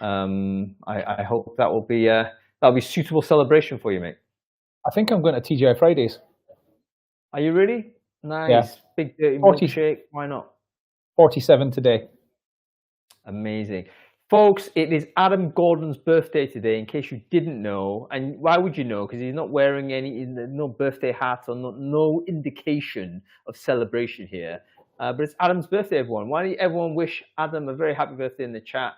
I hope that'll be suitable celebration for you, mate. I think I'm going to TGI Fridays. Are you ready? Yeah, Nice. Big dirty 40, milkshake. Why not? 47 today. Amazing. Folks, it is Adam Gordon's birthday today, in case you didn't know. And why would you know? Because he's not wearing no birthday hat or no indication of celebration here. But it's Adam's birthday, everyone. Why don't everyone wish Adam a very happy birthday in the chat?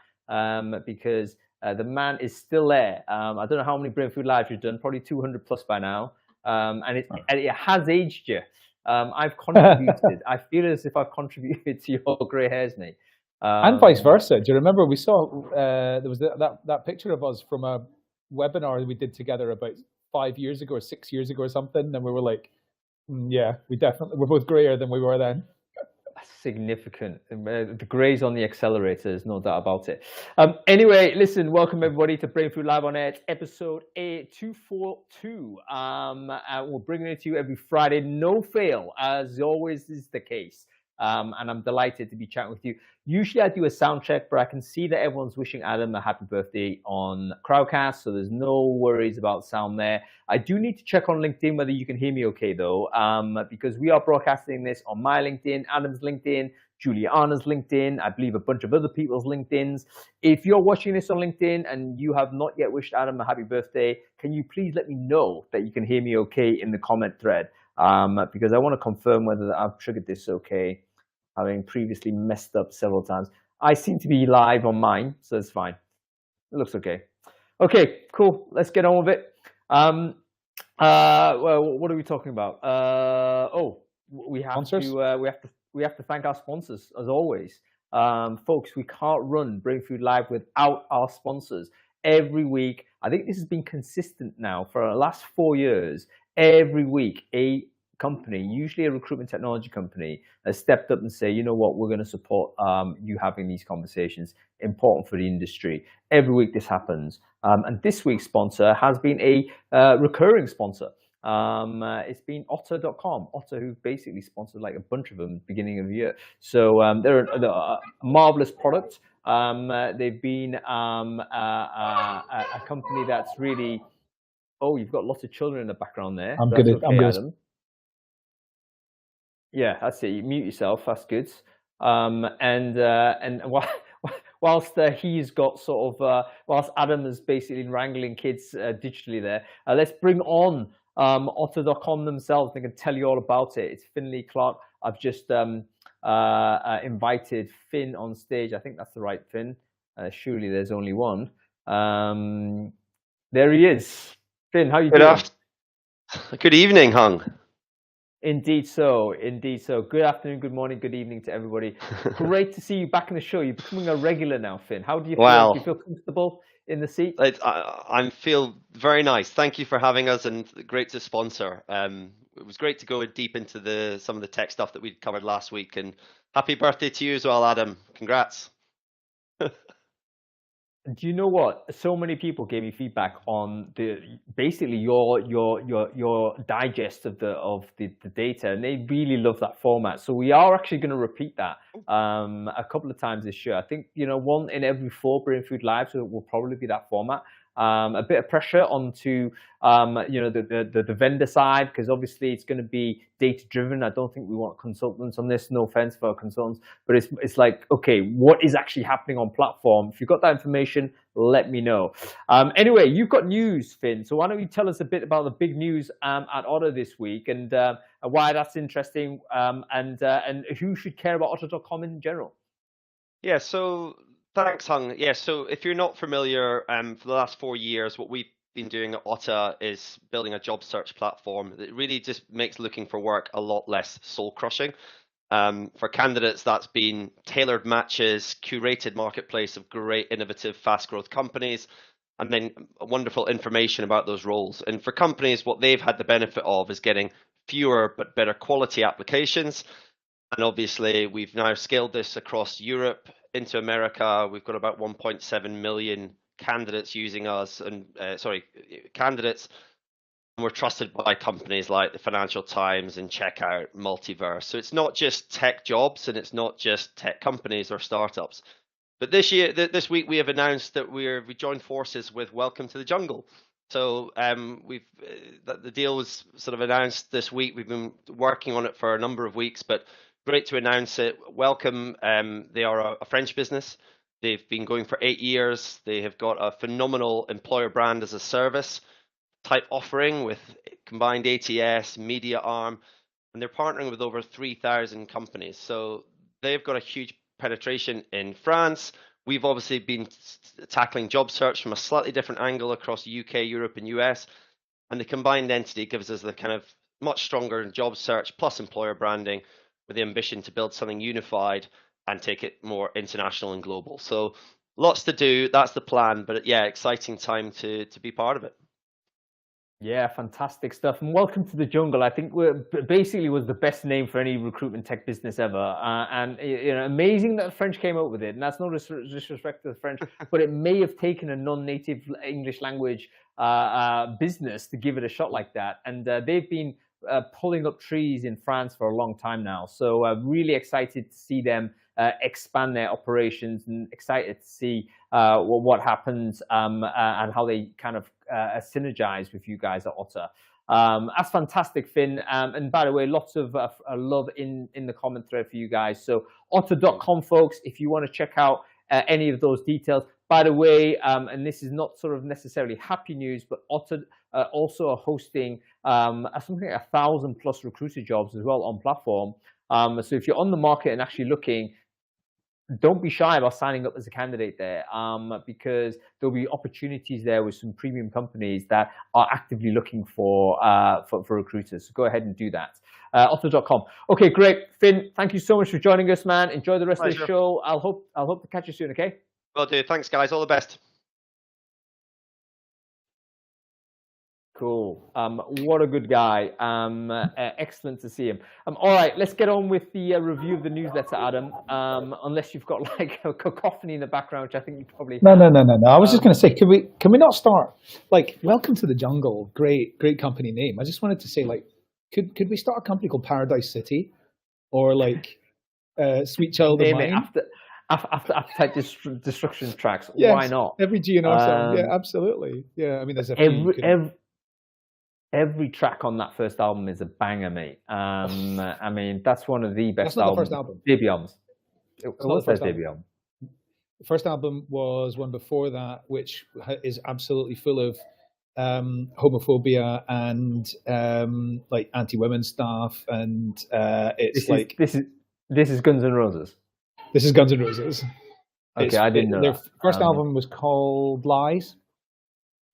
Because the man is still there. I don't know how many Brain Food Lives you've done, probably 200 plus by now. And it has aged you. I've contributed. I feel as if I've contributed to your grey hairs, mate. And vice versa. Do you remember we saw there was that picture of us from a webinar we did together about 5 years ago or 6 years ago or something, and we were like, yeah, we're both grayer than we were then. Significant. The grays on the accelerators, no doubt about it. Anyway, listen, welcome everybody to Brain Food Live on Air. It's episode 242. We're bringing it to you every Friday, no fail, as always is the case. And I'm delighted to be chatting with you. Usually I do a sound check, but I can see that everyone's wishing Adam a happy birthday on Crowdcast, so there's no worries about sound there. I do need to check on LinkedIn whether you can hear me okay, though, because we are broadcasting this on my LinkedIn, Adam's LinkedIn, Juliana's LinkedIn, I believe a bunch of other people's LinkedIns. If you're watching this on LinkedIn and you have not yet wished Adam a happy birthday, can you please let me know that you can hear me okay in the comment thread? Because I want to confirm whether I've triggered this okay, having previously messed up several times. I seem to be live on mine, so it's fine. It looks okay. Okay, cool. Let's get on with it. Well, what are we talking about? We have to thank our sponsors as always. Folks, we can't run Brain Food Live without our sponsors. Every week, I think this has been consistent now for the last 4 years. Every week, a company, usually a recruitment technology company, has stepped up and say, you know what, we're going to support you having these conversations. Important for the industry. Every week this happens. And this week's sponsor has been a recurring sponsor. It's been Otter.com. Otter, who basically sponsored like a bunch of them beginning of the year. So they're a marvelous product. They've been a company that's really. Oh, you've got lots of children in the background there. I'm good. Adam. Yeah, that's it. You mute yourself. That's good. And whilst he's got sort of whilst Adam is basically wrangling kids digitally there, let's bring on Otter.com themselves. They can tell you all about it. It's Finley Clark. I've just invited Finn on stage. I think that's the right Finn. Surely there's only one. There he is. Finn, how are you doing? Good evening, Hung. Indeed so. Good afternoon, good morning, good evening to everybody. Great to see you back in the show. You're becoming a regular now, Finn. How do you feel? Wow. Do you feel comfortable in the seat? I feel very nice. Thank you for having us, and great to sponsor. It was great to go deep into some of the tech stuff that we covered last week. And happy birthday to you as well, Adam. Congrats. Do you know what? So many people gave me feedback on basically your digest of the data, and they really love that format. So we are actually going to repeat that a couple of times this year. I think 1 in every 4 Brain Food Lives will probably be that format. A bit of pressure onto the vendor side, because obviously it's going to be data driven. I don't think we want consultants on this. No offense for consultants, but it's like, okay, what is actually happening on platform? If you've got that information, let me know. Anyway, you've got news, Finn. So why don't you tell us a bit about the big news at Otter this week, and why that's interesting, and who should care about Otter.com in general? Yeah. So. Thanks, Hung. Yeah, so if you're not familiar, for the last 4 years, what we've been doing at Otter is building a job search platform that really just makes looking for work a lot less soul-crushing. For candidates, that's been tailored matches, curated marketplace of great, innovative, fast-growth companies, and then wonderful information about those roles. And for companies, what they've had the benefit of is getting fewer but better quality applications. And obviously, we've now scaled this across Europe, into America. We've got about 1.7 million candidates using us, and candidates. And we're trusted by companies like the Financial Times and Checkout, Multiverse. So it's not just tech jobs, and it's not just tech companies or startups. But this week, we have announced that we joined forces with Welcome to the Jungle. So the deal was sort of announced this week. We've been working on it for a number of weeks, but great to announce it. Welcome. They are a French business. They've been going for 8 years. They have got a phenomenal employer brand as a service type offering with combined ATS, media arm, and they're partnering with over 3,000 companies. So they've got a huge penetration in France. We've obviously been tackling job search from a slightly different angle across UK, Europe, and US. And the combined entity gives us the kind of much stronger job search plus employer branding with the ambition to build something unified and take it more international and global. So lots to do. That's the plan. But yeah, exciting time to be part of it. Yeah, fantastic stuff. And Welcome to the Jungle, I think basically was the best name for any recruitment tech business ever. And amazing that the French came up with it. And that's no disrespect to the French, but it may have taken a non-native English language business to give it a shot like that. And they've been pulling up trees in France for a long time now. So really excited to see them expand their operations, and excited to see what happens and how they kind of synergize with you guys at Otter. That's fantastic, Finn. And by the way, lots of love in the comment thread for you guys. So otter.com, folks, if you want to check out any of those details. By the way, and this is not sort of necessarily happy news, but Otter also are hosting something like 1,000+ recruiter jobs as well on platform. So if you're on the market and actually looking, don't be shy about signing up as a candidate there, because there'll be opportunities there with some premium companies that are actively looking for recruiters. So go ahead and do that. Otter.com. Okay, great. Finn, thank you so much for joining us, man. Enjoy the rest of the show. I'll hope to catch you soon, okay? Will do. Thanks, guys. All the best. Cool. What a good guy. Excellent to see him. All right, let's get on with the review of the newsletter, Adam. Unless you've got like a cacophony in the background, which I think you probably No. I was just going to say, can we not start like Welcome to the Jungle? Great company name. I just wanted to say, like, could we start a company called Paradise City, or like Sweet Child of Mine? After Appetite Destruction tracks. Yes, why not? Every GNR song. Yeah, absolutely. Yeah, I mean, there's a few. Every track on that first album is a banger, mate. I mean, that's one of the best That's not the first album. Debut albums. What's their debut album? The first album was one before that, which is absolutely full of homophobia and like anti-women stuff, and this is Guns N' Roses. This is Guns N' Roses. Okay, I didn't know. Their first album was called Lies.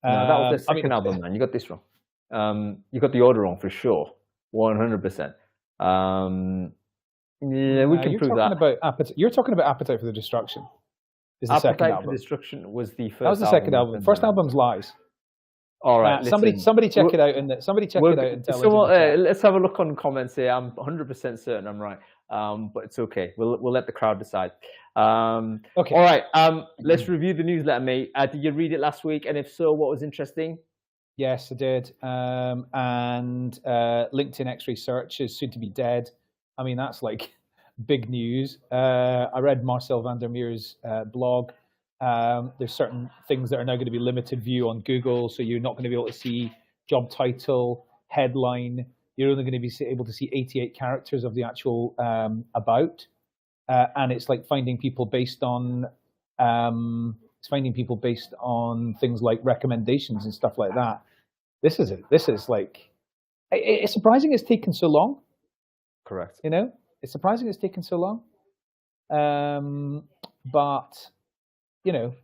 No, that was their second album, man. You got this wrong. You got the order wrong for sure, 100%. Yeah, we can prove that. You're talking about Appetite for the Destruction. Is the second album. Appetite for Destruction was the first. That was the second album. First album's Lies. All right. Somebody check it out, and it out. And let's have a look on comments here. I'm 100% certain I'm right, but it's okay. We'll let the crowd decide. Okay. All right. Let's review the newsletter, mate. Did you read it last week? And if so, what was interesting? Yes, I did. And LinkedIn X-ray search is soon to be dead. I mean, that's like big news. I read Marcel van der Meer's blog. There's certain things that are now going to be limited view on Google, so you're not going to be able to see job title, headline. You're only going to be able to see 88 characters of the actual about, and it's like finding people based on things like recommendations and stuff like that. This is like, it's surprising it's taken so long. Correct. You know, it's surprising it's taken so long. But you know,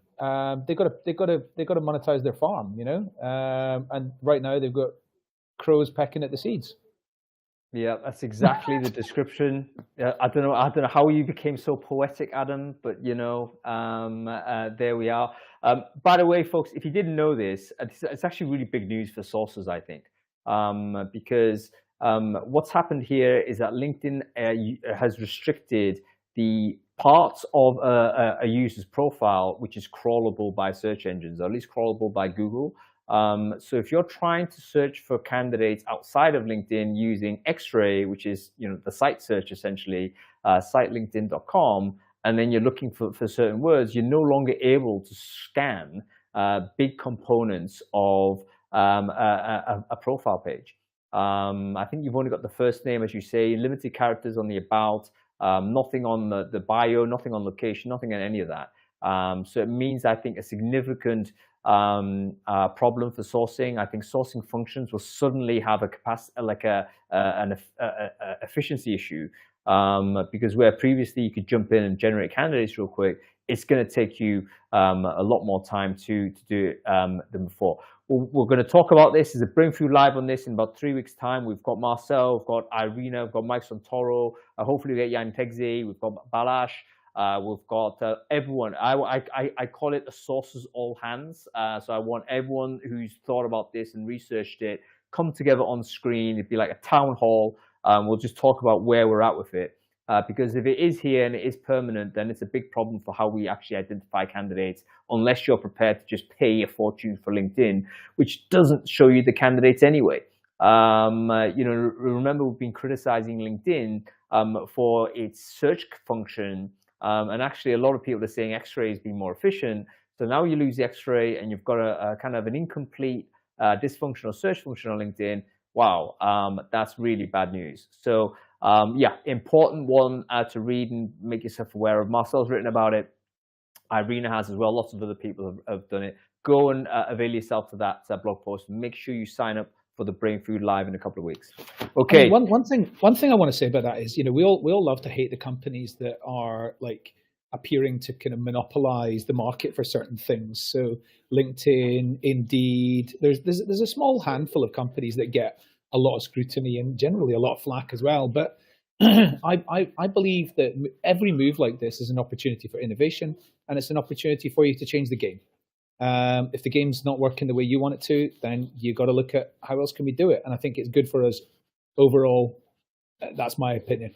they got to monetize their farm. You know, and right now they've got crows pecking at the seeds. Yeah, that's exactly the description. I don't know how you became so poetic, Adam, but you know, there we are. By the way, folks, if you didn't know this, it's actually really big news for sources, I think, because what's happened here is that LinkedIn has restricted the parts of a user's profile which is crawlable by search engines, or at least crawlable by Google. So if you're trying to search for candidates outside of LinkedIn using X-Ray, which is the site search essentially, sitelinkedin.com, and then you're looking for certain words, you're no longer able to scan big components of a profile page. I think you've only got the first name, as you say, limited characters on the about, nothing on the bio, nothing on location, nothing on any of that. So it means, I think, a significant problem for sourcing. I think sourcing functions will suddenly have a capacity, like an efficiency issue, because where previously you could jump in and generate candidates real quick, it's going to take you a lot more time to do it than before. We're going to talk about this. There's a Brainfood Live on this in about 3 weeks' time. We've got Marcel, we've got Irina, we've got Mike Santoro. Hopefully we get Jan Tegze. We've got Balash. We've got everyone. I call it the sources all hands. So I want everyone who's thought about this and researched it come together on screen. It'd be like a town hall. We'll just talk about where we're at with it. Because if it is here and it is permanent, then it's a big problem for how we actually identify candidates, unless you're prepared to just pay a fortune for LinkedIn, which doesn't show you the candidates anyway. Remember, we've been criticizing LinkedIn for its search function. And actually, a lot of people are saying X-ray has been more efficient. So now you lose the X-ray and you've got a kind of an incomplete, dysfunctional search function on LinkedIn. Wow, that's really bad news. So important one to read and make yourself aware of. Marcel's written about it. Irina has as well. Lots of other people have done it. Go and avail yourself to that blog post. Make sure you sign up for the Brainfood Live in a couple of weeks. Okay. I mean, one thing I want to say about that is, we all love to hate the companies that are like appearing to kind of monopolize the market for certain things. So LinkedIn, Indeed, there's a small handful of companies that get a lot of scrutiny and generally a lot of flack as well. But I believe that every move like this is an opportunity for innovation, and it's an opportunity for you to change the game. If the game's not working the way you want it to, then you got to look at how else can we do it. And I think it's good for us overall. That's my opinion.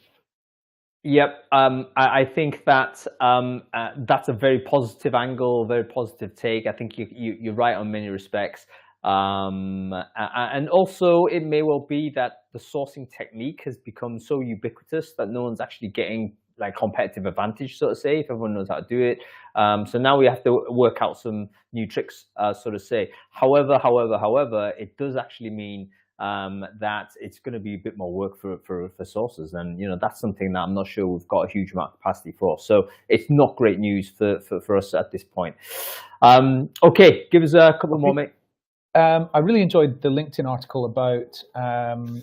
Yep, I think that that's a very positive angle, very positive take. I think you're right on many respects. And also, it may well be that the sourcing technique has become so ubiquitous that no one's actually getting like competitive advantage, so to say, if everyone knows how to do it. So now we have to work out some new tricks, so to say. However, it does actually mean that it's going to be a bit more work for sources, and that's something that I'm not sure we've got a huge amount of capacity for. So it's not great news for us at this point. Okay, give us a couple more, mate. I really enjoyed the LinkedIn article about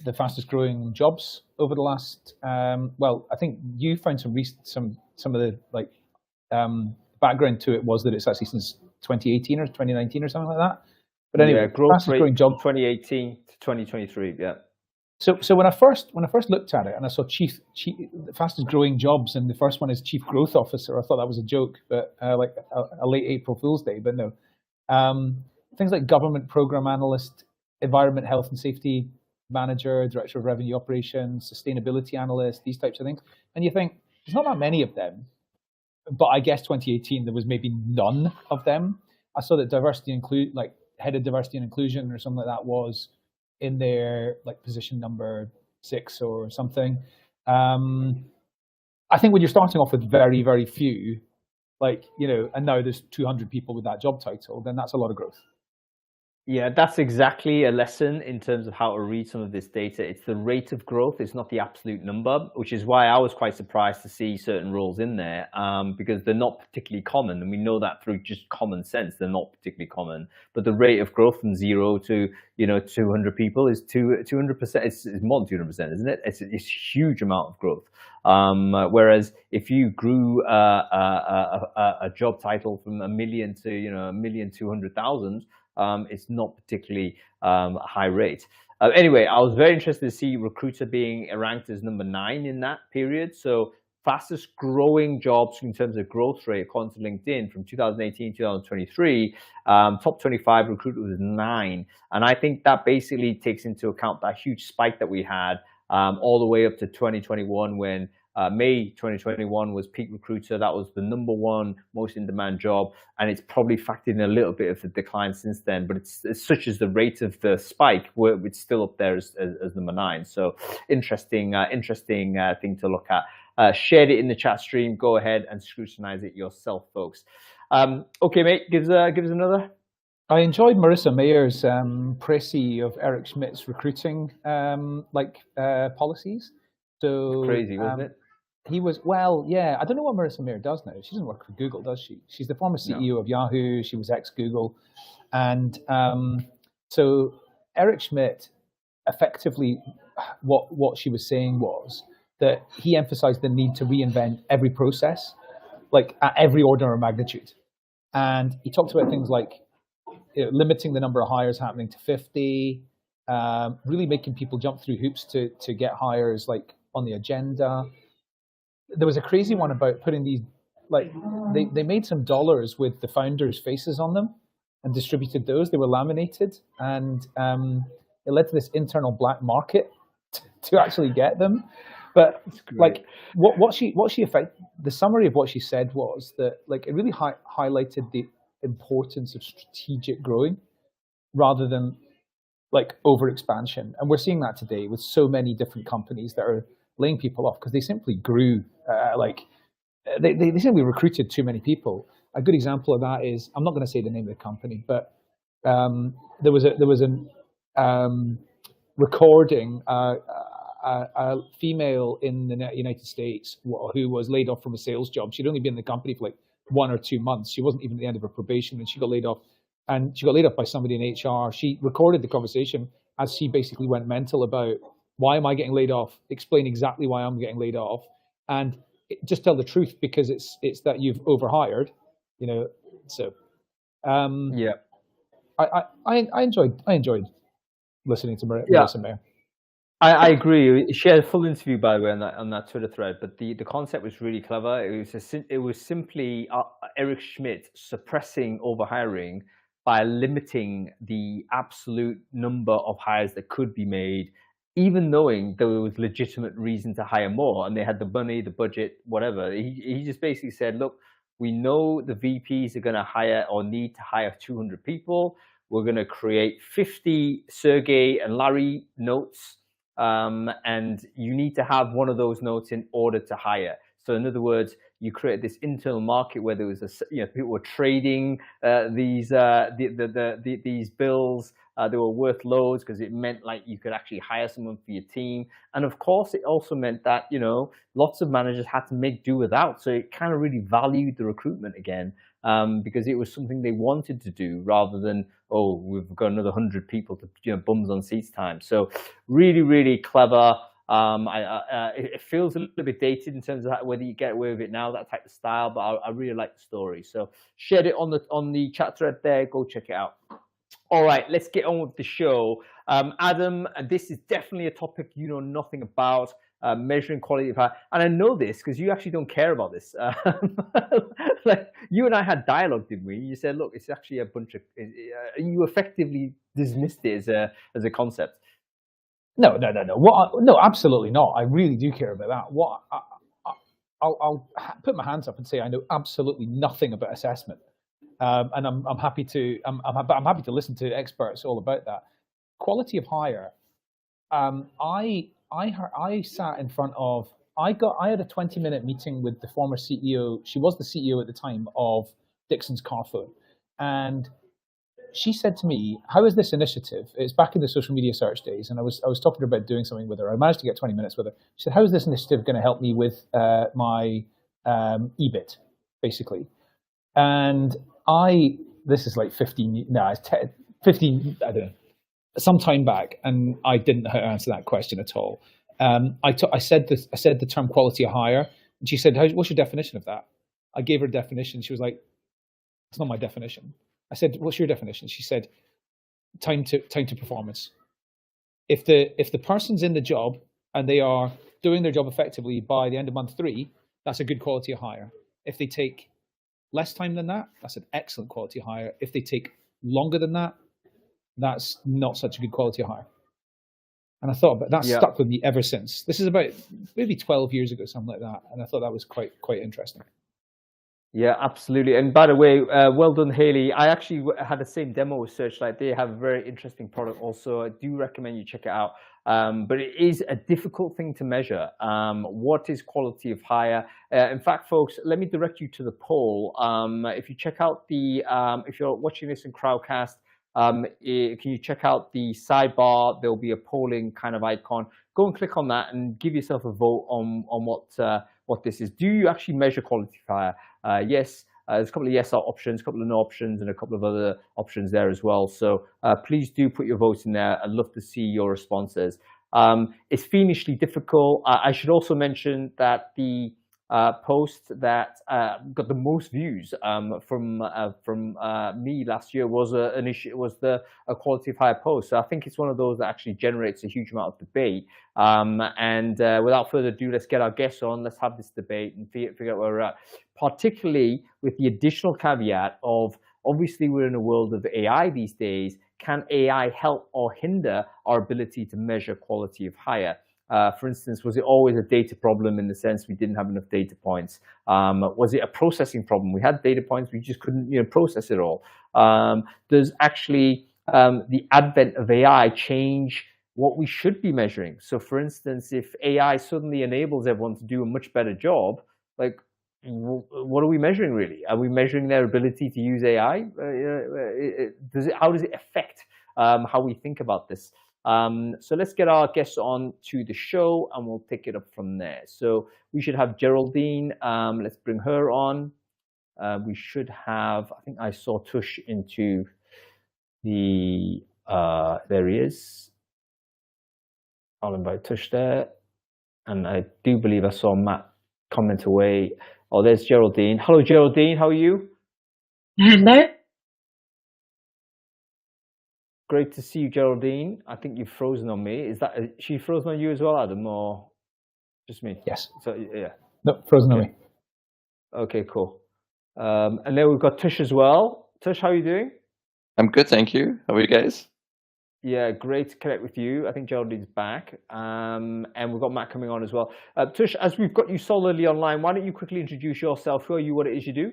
the fastest growing jobs over the last. I think you found some of the background to it was that it's actually since 2018 or 2019 or something like that. But anyway, growth rate growing job 2018 to 2023. Yeah. So when I first looked at it and I saw chief fastest growing jobs, and the first one is chief growth officer, I thought that was a joke, but like a late April Fool's Day. But no. Things like government program analyst, environment, health and safety manager, director of revenue operations, sustainability analyst, these types of things. And you think, there's not that many of them. But I guess 2018, there was maybe none of them. I saw that head of diversity and inclusion or something like that was in their like position number 6 or something. I think when you're starting off with very, very few, and now there's 200 people with that job title, then that's a lot of growth. Yeah, that's exactly a lesson in terms of how to read some of this data. It's the rate of growth. It's not the absolute number, which is why I was quite surprised to see certain roles in there, because they're not particularly common. And we know that through just common sense, they're not particularly common. But the rate of growth from 0 to 200 people is 200%. It's more than 200%, isn't it? It's a huge amount of growth. Whereas if you grew a job title from 1 million to 1,200,000, it's not particularly high rate. Anyway, I was very interested to see Recruiter being ranked as number 9 in that period. So fastest growing jobs in terms of growth rate, according to LinkedIn, from 2018 to 2023, top 25 Recruiter was 9. And I think that basically takes into account that huge spike that we had all the way up to 2021 when May 2021 was peak Recruiter. That was the number 1 most in-demand job, and it's probably factored in a little bit of the decline since then. But it's such as the rate of the spike, where it's still up there as number 9. So interesting thing to look at. shared it in the chat stream. Go ahead and scrutinize it yourself, folks. Okay, mate, give us another. I enjoyed Marissa Mayer's précis of Eric Schmidt's recruiting policies. So Crazy, wasn't it? He was, well, yeah, I don't know what Marissa Mayer does now. She doesn't work for Google, does she? She's the former CEO of Yahoo. She was ex-Google. And so Eric Schmidt, effectively, what she was saying was that he emphasized the need to reinvent every process, like at every order of magnitude. And he talked about things like limiting the number of hires happening to 50, really making people jump through hoops to get hires like on the agenda. There was a crazy one about putting these, like they made some dollars with the founders' faces on them and distributed those. They were laminated, and it led to this internal black market to actually get them. But like what she the summary of what she said was that like it really highlighted the importance of strategic growing rather than like over expansion. And we're seeing that today with so many different companies that are laying people off because they simply grew. They simply recruited too many people. A good example of that is, I'm not going to say the name of the company, but there was a recording a female in the United States who was laid off from a sales job. She'd only been in the company for like 1 or 2 months. She wasn't even at the end of her probation, and she got laid off. And she got laid off by somebody in HR. She recorded the conversation as she basically went mental about, why am I getting laid off? Explain exactly why I'm getting laid off, and just tell the truth, because it's that you've overhired, you know. So, yeah, I enjoyed listening to Marissa Mayer. I agree. She had a full interview, by the way, on that Twitter thread. But the concept was really clever. It was simply Eric Schmidt suppressing overhiring by limiting the absolute number of hires that could be made, even knowing there was legitimate reason to hire more, and they had the money, the budget, whatever. He just basically said, look, we know the VPs are going to hire or need to hire 200 people. We're going to create 50 Sergey and Larry notes, and you need to have one of those notes in order to hire. So in other words, you create this internal market where there was people were trading these bills. They were worth loads because it meant like you could actually hire someone for your team. And of course, it also meant that, lots of managers had to make do without. So it kind of really valued the recruitment again, because it was something they wanted to do rather than, oh, we've got another 100 people to bums on seats time. So really, really clever. It feels a little bit dated in terms of whether you get away with it now, that type of style, but I really like the story. So shared it on the chat thread there. Go check it out. All right, let's get on with the show. Adam, this is definitely a topic you know nothing about, measuring quality of hire. And I know this because you actually don't care about this. Like you and I had dialogue, didn't we? You said, look, it's actually a bunch of, you effectively dismissed it as a concept. No. No, absolutely not. I really do care about that. I'll put my hands up and say I know absolutely nothing about assessment, and I'm happy to listen to experts all about that. Quality of hire. I sat in front of. I had a 20-minute meeting with the former CEO. She was the CEO at the time of Dixon's Carphone, and she said to me, how is this initiative? It's back in the social media search days, and I was talking to her about doing something with her. I managed to get 20 minutes with her. She said, how is this initiative going to help me with my EBIT, basically? And this is like 15, I don't know, some time back, and I didn't know how to answer that question at all. I said the term quality of hire, and she said, what's your definition of that? I gave her a definition. She was like, it's not my definition. I said, what's your definition? She said, time to performance. If the person's in the job and they are doing their job effectively by the end of month 3, that's a good quality of hire. If they take less time than that, that's an excellent quality of hire. If they take longer than that, that's not such a good quality of hire. And I thought, but that's stuck with me ever since. This is about maybe 12 years ago, something like that. And I thought that was quite interesting. Yeah, absolutely. And by the way, well done, Haley. I actually had the same demo with Searchlight. They have a very interesting product also. I do recommend you check it out. But it is a difficult thing to measure. What is quality of hire? In fact, folks, let me direct you to the poll. If you check out if you're watching this in Crowdcast, can you check out the sidebar? There'll be a polling kind of icon. Go and click on that and give yourself a vote on what this is. Do you actually measure quality of hire? Yes, there's a couple of yes options, a couple of no options, and a couple of other options there as well. So please do put your votes in there. I'd love to see your responses. It's fiendishly difficult. I should also mention that the post that got the most views from me last year was an issue. Was the quality of hire post. So I think it's one of those that actually generates a huge amount of debate. And without further ado, let's get our guests on. Let's have this debate and figure out where we're at. Particularly with the additional caveat of obviously we're in a world of AI these days. Can AI help or hinder our ability to measure quality of hire? For instance, was it always a data problem in the sense we didn't have enough data points? Was it a processing problem? We had data points, we just couldn't process it all. Does actually the advent of AI change what we should be measuring? So for instance, if AI suddenly enables everyone to do a much better job, like what are we measuring really? Are we measuring their ability to use AI? How does it affect how we think about this? So let's get our guests on to the show and we'll pick it up from there. So we should have Geraldine. Let's bring her on. We should have, I think I saw Tush into the, there he is. I'll invite Tush there. And I do believe I saw Matt comment away. Oh, there's Geraldine. Hello, Geraldine. How are you? Hello. Great to see you, Geraldine. I think you've frozen on me. Is she frozen on you as well, Adam, or just me? Yes. So yeah. No, frozen on me. Okay, cool. And then we've got Tush as well. Tush, how are you doing? I'm good, thank you. How are you guys? Yeah, great to connect with you. I think Geraldine's back. And we've got Matt coming on as well. Tush, as we've got you solidly online, why don't you quickly introduce yourself? Who are you? What it is you do?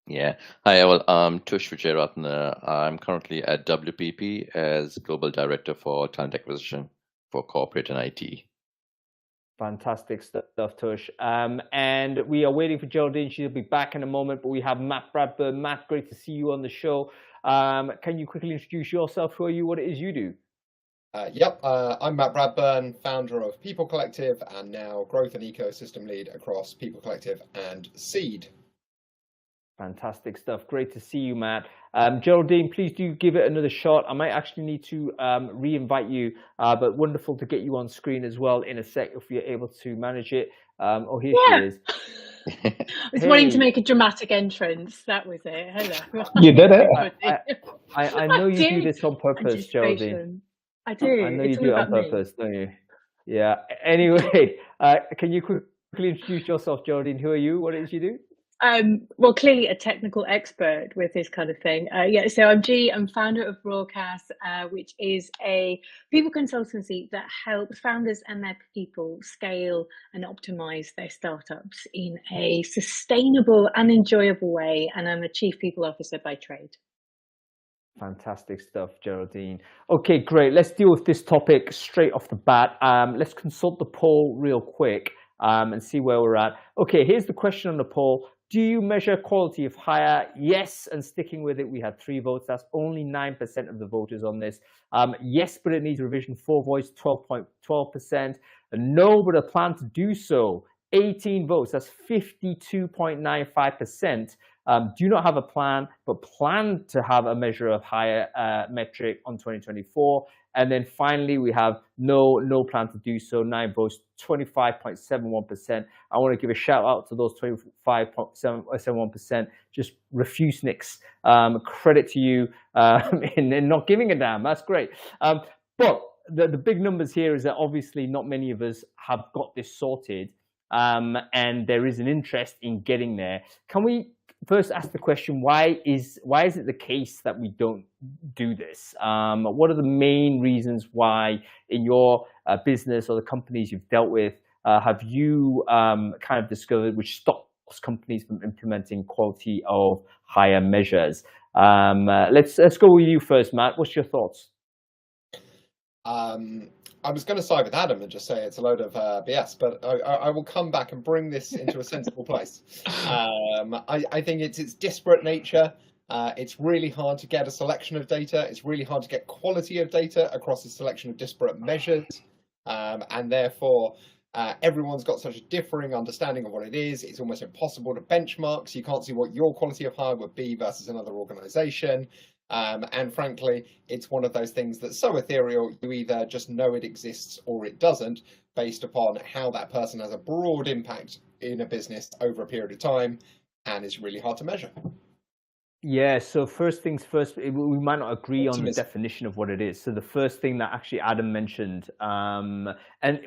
Yeah. Hi, well, I'm Tush Vijayaratne. I'm currently at WPP as Global Director for Talent Acquisition for Corporate and IT. Fantastic stuff, Tush. And we are waiting for Geraldine. She'll be back in a moment, but we have Matt Bradburn. Matt, great to see you on the show. Can you quickly introduce yourself? Who are you? What it is you do? I'm Matt Bradburn, founder of People Collective and now Growth and Ecosystem Lead across People Collective and Seed. Fantastic stuff. Great to see you, Matt. Geraldine, please do give it another shot. I might actually need to re-invite you, but wonderful to get you on screen as well in a sec if you're able to manage it. Oh, here she is. I was wanting to make a dramatic entrance. That was it. Hello. You did it. I know you do this on purpose, Geraldine. I do. I know you do it on purpose, don't you? Yeah. Anyway, can you quickly introduce yourself, Geraldine? Who are you? What it is you do? Well, clearly a technical expert with this kind of thing. So I'm G. I'm founder of Broadcast, which is a people consultancy that helps founders and their people scale and optimize their startups in a sustainable and enjoyable way. And I'm a chief people officer by trade. Fantastic stuff, Geraldine. Okay, great. Let's deal with this topic straight off the bat. Let's consult the poll real quick and see where we're at. Okay, here's the question on the poll. Do you measure quality of hire? Yes, and sticking with it, we had 3 votes. That's only 9% of the voters on this. Yes, but it needs revision, 4 votes, 12.12%. No, but a plan to do so, 18 votes. That's 52.95%. Do not have a plan, but plan to have a measure of hire metric on 2024. And then finally, we have no plan to do so, 9 votes, 25.71%. I want to give a shout out to those 25.71%, just refuseniks. Credit to you in not giving a damn. That's great. But the big numbers here is that obviously not many of us have got this sorted, and there is an interest in getting there. Can we first ask the question, why is it the case that we don't do this? What are the main reasons why in your business or the companies you've dealt with have you kind of discovered which stop companies from implementing quality of hire measures. Let's go with you first, Matt. What's your thoughts? I was going to side with Adam and just say it's a load of BS, but I will come back and bring this into a sensible place. I think it's its disparate nature. It's really hard to get a selection of data. It's really hard to get quality of data across a selection of disparate measures. And therefore, everyone's got such a differing understanding of what it is. It's almost impossible to benchmark. So you can't see what your quality of hire would be versus another organization. And frankly, it's one of those things that's so ethereal, you either just know it exists or it doesn't, based upon how that person has a broad impact in a business over a period of time, and it's really hard to measure. Yeah, so first things first, we might not agree on the definition of what it is. So the first thing that actually Adam mentioned, and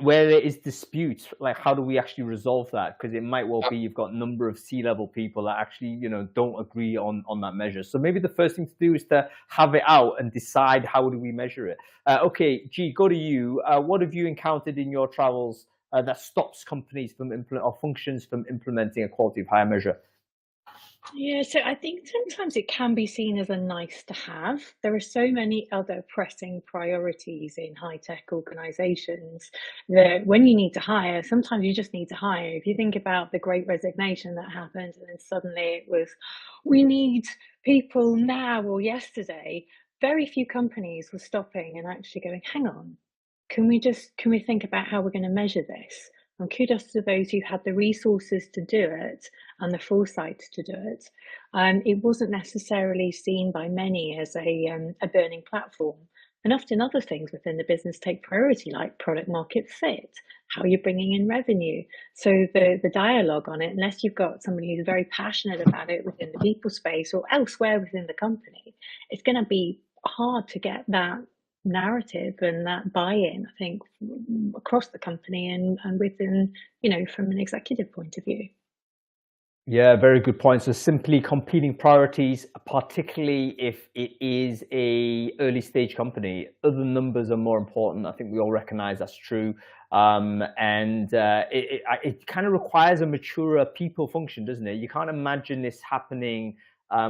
where there is dispute, like how do we actually resolve that? Because it might well be you've got a number of C-level people that actually, don't agree on that measure. So maybe the first thing to do is to have it out and decide how do we measure it. Okay, G, go to you. What have you encountered in your travels that stops companies from or functions from implementing a quality of hire measure? Yeah, so I think sometimes it can be seen as a nice to have. There are so many other pressing priorities in high-tech organizations that when you need to hire, sometimes you just need to hire. If you think about the Great Resignation that happened, and then suddenly it was, we need people now or yesterday, very few companies were stopping and actually going, hang on, can we think about how we're going to measure this? And kudos to those who had the resources to do it and the foresight to do it. It wasn't necessarily seen by many as a burning platform. And often other things within the business take priority, like product market fit, how you're bringing in revenue. So the dialogue on it, unless you've got somebody who's very passionate about it within the people space or elsewhere within the company, it's going to be hard to get that narrative and that buy-in, I think, across the company and within, from an executive point of view. Yeah, very good point. So simply competing priorities, particularly if it is a early stage company, other numbers are more important. I think we all recognize that's true. It kind of requires a maturer people function, doesn't it? You can't imagine this happening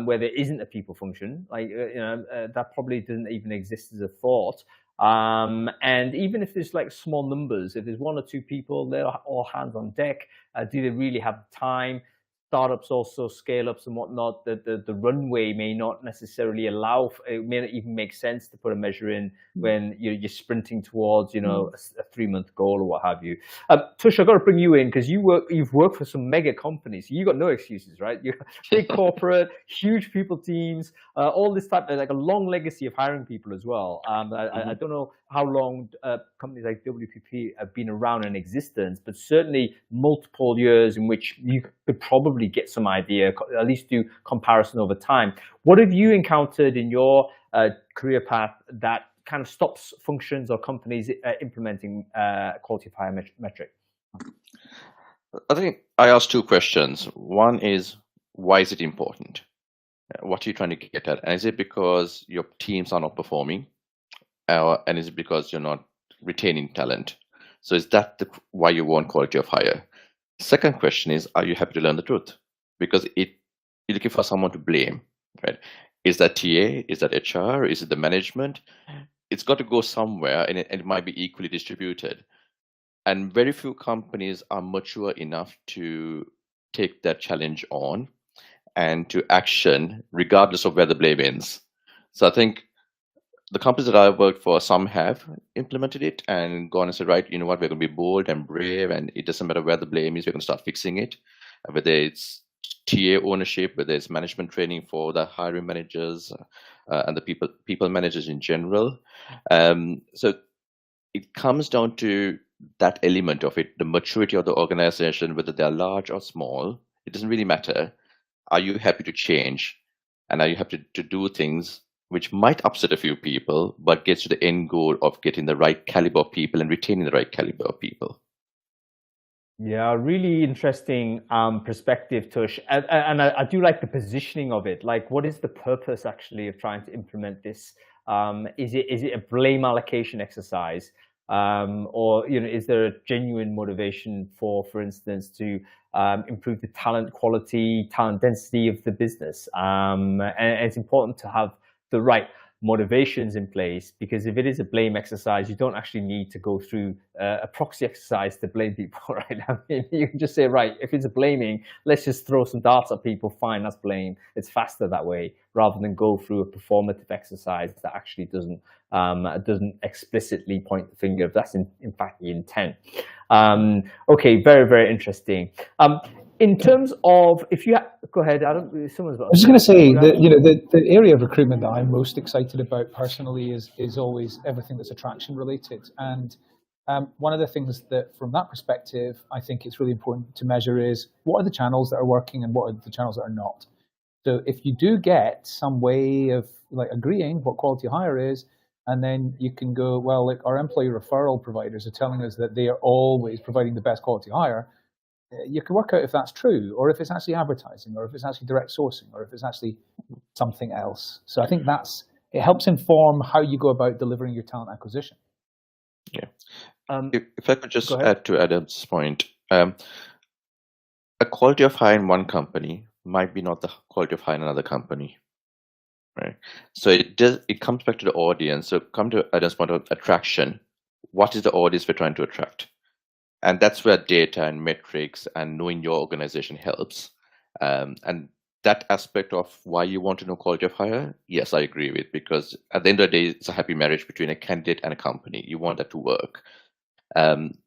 where there isn't a people function. That probably doesn't even exist as a thought. And even if there's like small numbers, if there's one or two people, they're all hands on deck. Do they really have time? Startups also scale ups and whatnot. The runway may not necessarily allow. It may not even make sense to put a measure in when you're sprinting towards a 3-month goal or what have you. Tush, I've got to bring you in because you've worked for some mega companies. You got no excuses, right? You're big corporate, huge people teams, all this type of like a long legacy of hiring people as well. I don't know how long companies like WPP have been around in existence, but certainly multiple years in which you could probably get some idea, at least do comparison over time. What have you encountered in your career path that kind of stops functions or companies implementing quality of hire metric? I think I asked two questions. One is, why is it important? What are you trying to get at? And is it because your teams are not performing? And is it because you're not retaining talent? So is that why you want quality of hire? Second question is, are you happy to learn the truth? Because you're looking for someone to blame, right? Is that TA? Is that HR? Is it the management? It's got to go somewhere, and it might be equally distributed. And very few companies are mature enough to take that challenge on and to action, regardless of where the blame ends. So I think the companies that I've worked for, some have implemented it and gone and said, right, you know what, we're going to be bold and brave, and it doesn't matter where the blame is, we're going to start fixing it. Whether it's TA ownership, whether it's management training for the hiring managers and the people managers in general. So it comes down to that element of it, the maturity of the organization, whether they're large or small, it doesn't really matter. Are you happy to change? And are you happy to do things which might upset a few people, but gets to the end goal of getting the right caliber of people and retaining the right caliber of people? Yeah, really interesting perspective, Tush. And I do like the positioning of it. Like, what is the purpose actually of trying to implement this? Is it a blame allocation exercise? Or is there a genuine motivation for instance, to improve the talent quality, talent density of the business. And it's important to have the right motivations in place, because if it is a blame exercise, you don't actually need to go through a proxy exercise to blame people, right? I mean, you can just say, right, if it's a blaming, let's just throw some darts at people. Fine, that's blame. It's faster that way, rather than go through a performative exercise that actually doesn't explicitly point the finger if that's in fact the intent. Okay, very, very interesting. In terms of, if you go ahead, Adam. Someone's got. I was just going to say that the area of recruitment that I'm most excited about personally is always everything that's attraction related. And one of the things that, from that perspective, I think it's really important to measure is what are the channels that are working and what are the channels that are not. So if you do get some way of like agreeing what quality hire is, and then you can go, well, like our employee referral providers are telling us that they are always providing the best quality hire. You can work out if that's true, or if it's actually advertising, or if it's actually direct sourcing, or if it's actually something else. So I think it helps inform how you go about delivering your talent acquisition. Yeah. If I could just add to Adam's point, a quality of hire in one company might be not the quality of hire in another company, right? So it comes back to the audience. So come to Adam's point of attraction. What is the audience we're trying to attract? And that's where data and metrics and knowing your organization helps. And that aspect of why you want to know quality of hire, yes, I agree with, because at the end of the day, it's a happy marriage between a candidate and a company. You want that to work.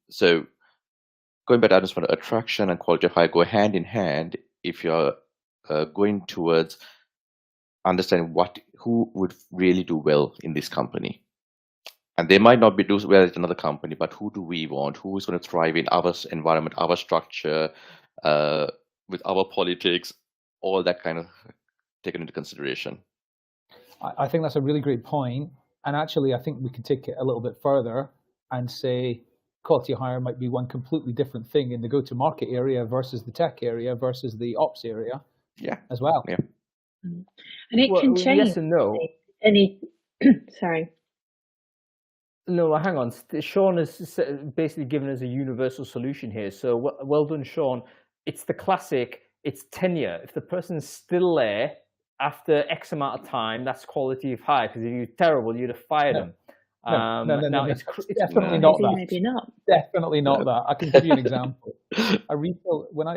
So going back to Adam's point, attraction and quality of hire go hand in hand if you're going towards understanding who would really do well in this company. And they might not be do well at another company, but who do we want? Who is going to thrive in our environment, our structure, with our politics, all that kind of taken into consideration. I think that's a really great point. And actually, I think we could take it a little bit further and say quality hire might be one completely different thing in the go-to-market area versus the tech area versus the ops area as well. Yeah. And it can change. Yes and no. Sorry. No, hang on. Sean has basically given us a universal solution here. So well done, Sean. It's the classic, it's tenure. If the person's still there after X amount of time, that's quality of hire. Because if you're terrible, you'd have fired them. No, it's definitely not that. Maybe not. Definitely not that. I can give you an example. When I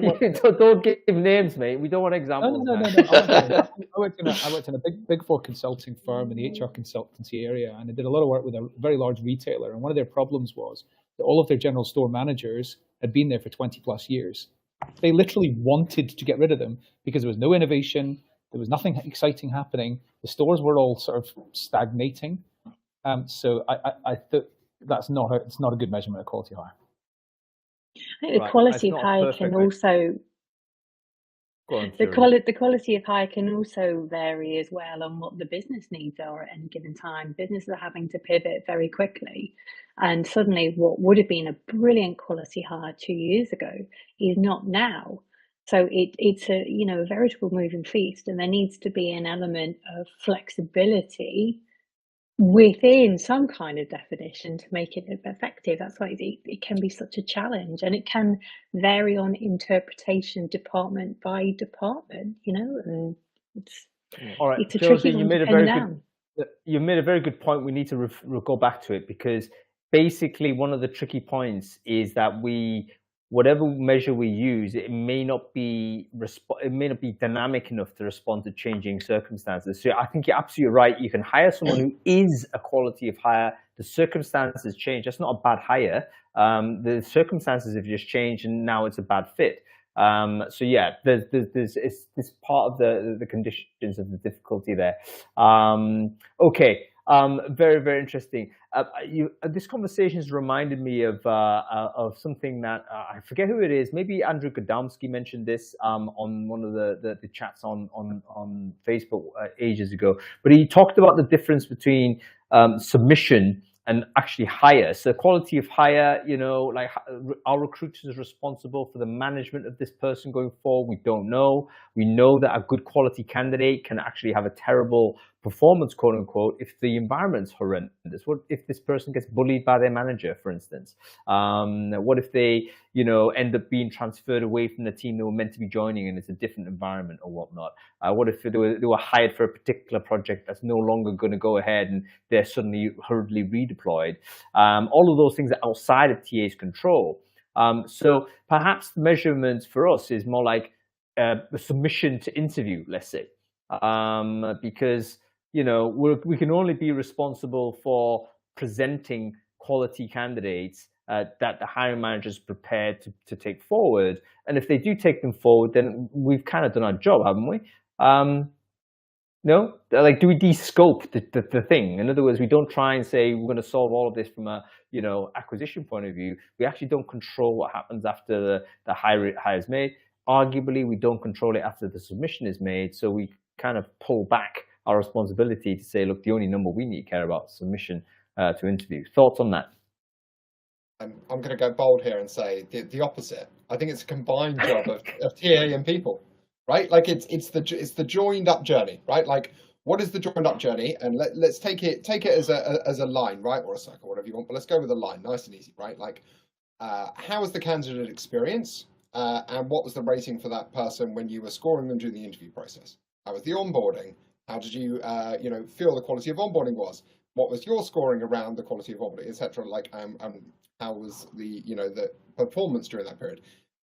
worked, don't give names, mate. We don't want examples. No. I worked in a big four consulting firm in the HR consultancy area, and I did a lot of work with a very large retailer. And one of their problems was that all of their general store managers had been there for 20 plus years. They literally wanted to get rid of them because there was no innovation. There was nothing exciting happening. The stores were all sort of stagnating. So I think it's not a good measurement of quality hire. I think the quality of hire can also the quality of hire can also vary as well on what the business needs are at any given time. Businesses are having to pivot very quickly, and suddenly what would have been a brilliant quality hire 2 years ago is not now. So it's a veritable moving feast, and there needs to be an element of flexibility within some kind of definition to make it effective. That's why it can be such a challenge, and it can vary on interpretation department by department, and it's all right. It's a tricky one to pin down. You made a very good point. We need to go back to it, because basically one of the tricky points is that whatever measure we use, it may not be dynamic enough to respond to changing circumstances. So I think you're absolutely right. You can hire someone who is a quality of hire. The circumstances change. That's not a bad hire. The circumstances have just changed, and now it's a bad fit. So yeah, there's this part of the conditions of the difficulty there. Okay. Very, very interesting. This conversation has reminded me of something that I forget who it is. Maybe Andrew Gadomski mentioned this on one of the chats on Facebook ages ago. But he talked about the difference between submission and actually hire. So quality of hire, like our recruiters are responsible for the management of this person going forward. We don't know. We know that a good quality candidate can actually have a terrible performance, quote unquote, if the environment's horrendous. What if this person gets bullied by their manager, for instance? What if they, end up being transferred away from the team they were meant to be joining and it's a different environment or whatnot? What if they were hired for a particular project that's no longer going to go ahead and they're suddenly hurriedly redeployed? All of those things are outside of TA's control. So perhaps the measurements for us is more like the submission to interview, let's say, because we can only be responsible for presenting quality candidates that the hiring manager is prepared to take forward. And if they do take them forward, then we've kind of done our job, haven't we? No, like, do we de-scope the thing? In other words, we don't try and say we're going to solve all of this from a acquisition point of view. We actually don't control what happens after the hire is made. Arguably, we don't control it after the submission is made. So we kind of pull back our responsibility to say, look, the only number we need to care about is submission to interview. Thoughts on that? I'm going to go bold here and say the opposite. I think it's a combined job of TA and people, right? Like it's the joined up journey, right? Like, what is the joined up journey? And let's take it as a line, right, or a circle, whatever you want. But let's go with a line, nice and easy, right? Like, how was the candidate experience, and what was the rating for that person when you were scoring them during the interview process? How was the onboarding? How did you feel the quality of onboarding was? What was your scoring around the quality of onboarding, etc.? Like, how was the the performance during that period?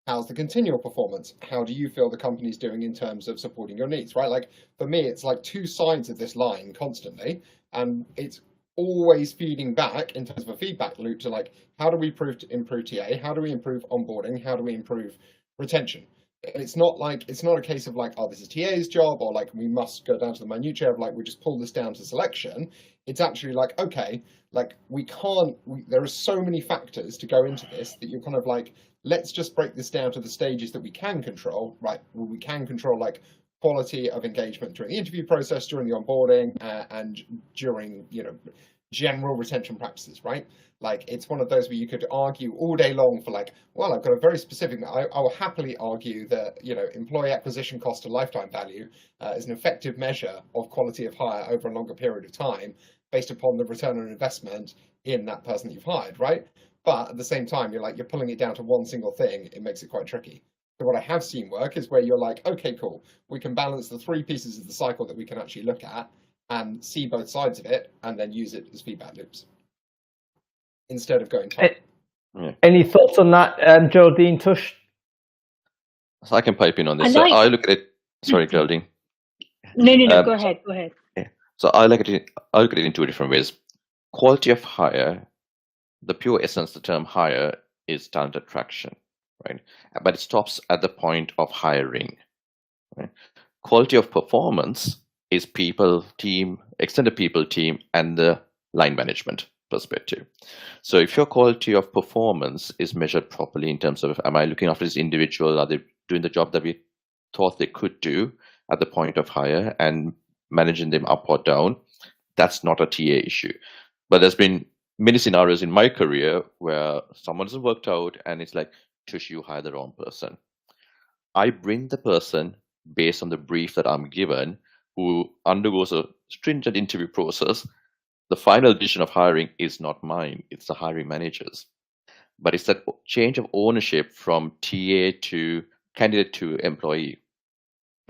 How's the continual performance? How do you feel the company's doing in terms of supporting your needs, right? Like, for me, it's like two sides of this line constantly, and it's always feeding back in terms of a feedback loop to, like, how do we improve TA? How do we improve onboarding? How do we improve retention? And it's not a case of like, oh, this is TA's job, or like we must go down to the minutiae of like we just pull this down to selection. It's actually like, okay, like there are so many factors to go into this that you're kind of like, let's just break this down to the stages that we can control, right? Well, we can control like quality of engagement during the interview process, during the onboarding, and during general retention practices, right? Like, it's one of those where you could argue all day long for like, well, I've got a very specific, I will happily argue that, employee acquisition cost to lifetime value is an effective measure of quality of hire over a longer period of time based upon the return on investment in that person that you've hired, right? But at the same time, you're pulling it down to one single thing. It makes it quite tricky. So what I have seen work is where you're like, okay, cool. We can balance the three pieces of the cycle that we can actually look at and see both sides of it and then use it as feedback loops instead of going top. Any thoughts on that, Geraldine, Tush? So I can pipe in on this. I look at it. Sorry, Geraldine. No. Go ahead. Yeah. So I look at it in two different ways. Quality of hire, the pure essence of the term hire is talent attraction, right? But it stops at the point of hiring. Right? Quality of performance is people, team, extended people, team, and the line management perspective. So if your quality of performance is measured properly in terms of, am I looking after this individual? Are they doing the job that we thought they could do at the point of hire and managing them up or down? That's not a TA issue. But there's been many scenarios in my career where someone hasn't worked out and it's like, Tush, you hire the wrong person. I bring the person based on the brief that I'm given, who undergoes a stringent interview process. The final decision of hiring is not mine, it's the hiring manager's. But it's that change of ownership from TA to candidate to employee,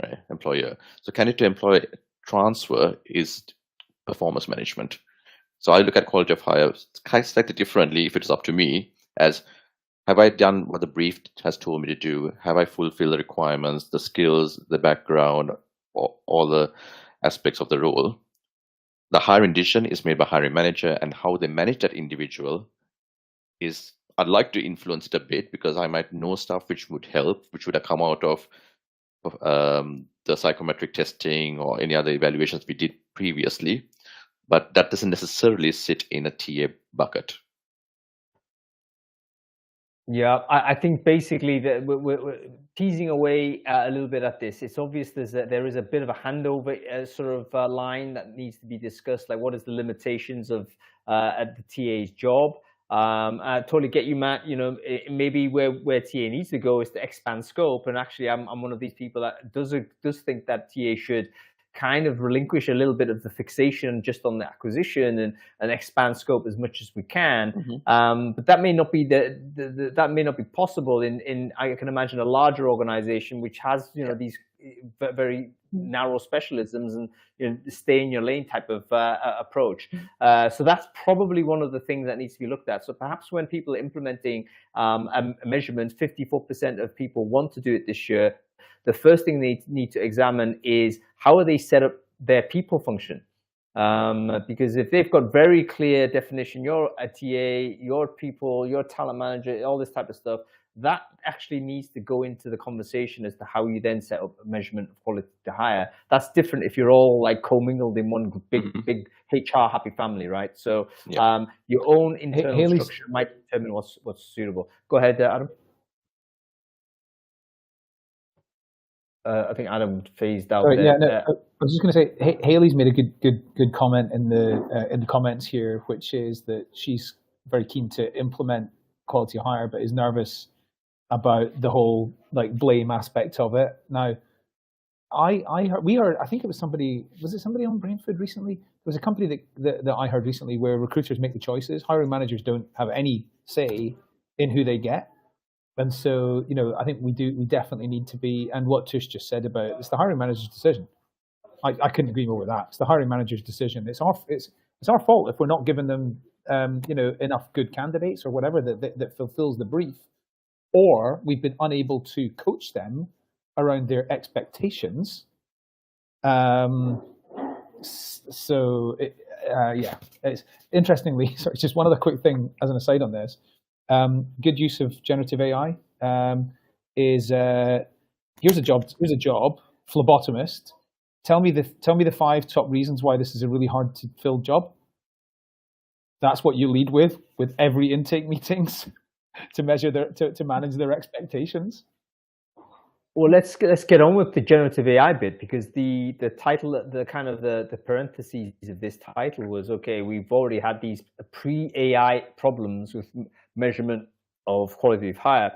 right? Employer. So candidate to employee transfer is performance management. So I look at quality of hire slightly differently if it's up to me, as have I done what the brief has told me to do? Have I fulfilled the requirements, the skills, the background, all the aspects of the role? The hiring decision is made by hiring manager, and how they manage that individual is, I'd like to influence it a bit because I might know stuff which would help, which would have come out of the psychometric testing or any other evaluations we did previously. But that doesn't necessarily sit in a TA bucket. Yeah, I think basically that we're teasing away a little bit at this. It's obvious there is a bit of a handover sort of line that needs to be discussed. Like, what is the limitations of at the TA's job? I totally get you, Matt. You know, maybe where TA needs to go is to expand scope. And actually, I'm one of these people that does think that TA should kind of relinquish a little bit of the fixation just on the acquisition and expand scope as much as we can. But that may not be that may not be possible in I can imagine a larger organization which has these very narrow specialisms and stay in your lane type of approach. So that's probably one of the things that needs to be looked at. So perhaps when people are implementing a measurement, 54% of people want to do it this year. The first thing they need to examine is how are they set up their people function. Because if they've got very clear definition, you're a TA, your people, your talent manager, all this type of stuff, that actually needs to go into the conversation as to how you then set up a measurement of quality to hire. That's different if you're all like commingled in one big HR happy family, right? So your own internal structure might determine what's suitable. Go ahead, Adam. I think Adam phased out. Sorry, I was just going to say, Haley's made a good comment in the comments here, which is that she's very keen to implement quality hire, but is nervous about the whole like blame aspect of it. Now, I think it was somebody on Brainfood recently? There was a company that I heard recently where recruiters make the choices. Hiring managers don't have any say in who they get. And so, I think we definitely need to be, and what Tush just said about it's the hiring manager's decision. I couldn't agree more with that. It's the hiring manager's decision. It's our fault if we're not giving them, enough good candidates or whatever that fulfills the brief, or we've been unable to coach them around their expectations. It's interestingly. Sorry, just one other quick thing as an aside on this. Good use of generative AI is here's a job, phlebotomist. Tell me the 5 top reasons why this is a really hard to fill job. That's what you lead with every intake meetings to measure to manage their expectations. Well, let's get on with the generative AI bit, because the title, the parentheses of this title was, okay, we've already had these pre-AI problems with measurement of quality of hire.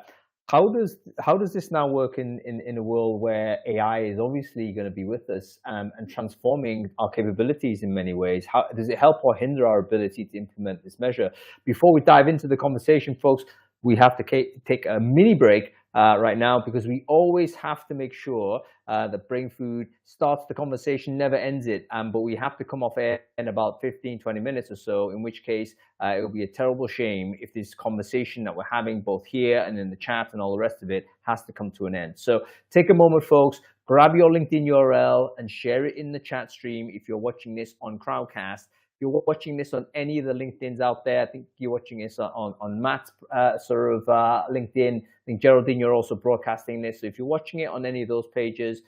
How does this now work in a world where AI is obviously going to be with us and transforming our capabilities in many ways? How does it help or hinder our ability to implement this measure? Before we dive into the conversation, folks, we have to take a mini break right now, because we always have to make sure that Brainfood starts the conversation, never ends it. But we have to come off air in about 15-20 minutes or so, in which case it will be a terrible shame if this conversation that we're having both here and in the chat and all the rest of it has to come to an end. So take a moment, folks, grab your LinkedIn URL and share it in the chat stream if you're watching this on Crowdcast. If you're watching this on any of the LinkedIns out there, I think you're watching this on Matt's LinkedIn. I think Geraldine, you're also broadcasting this. So if you're watching it on any of those pages,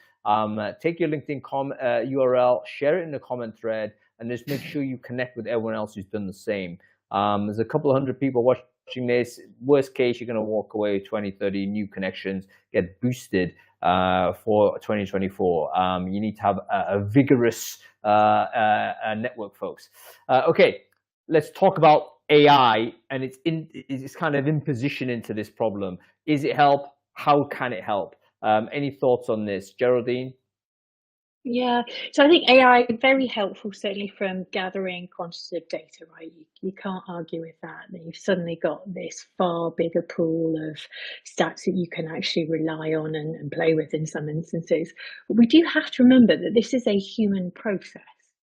take your LinkedIn URL, share it in the comment thread, and just make sure you connect with everyone else who's done the same. There's a couple of hundred people watching this. Worst case, you're going to walk away with 20, 30 new connections, get boosted for 2024. You need to have a vigorous network, folks. Okay, let's talk about AI and its kind of imposition into this problem. Is it help? How can it help? Any thoughts on this, Geraldine? Yeah, so I think AI is very helpful, certainly from gathering quantitative data, right? You can't argue with that. That you've suddenly got this far bigger pool of stats that you can actually rely on and play with in some instances. But we do have to remember that this is a human process,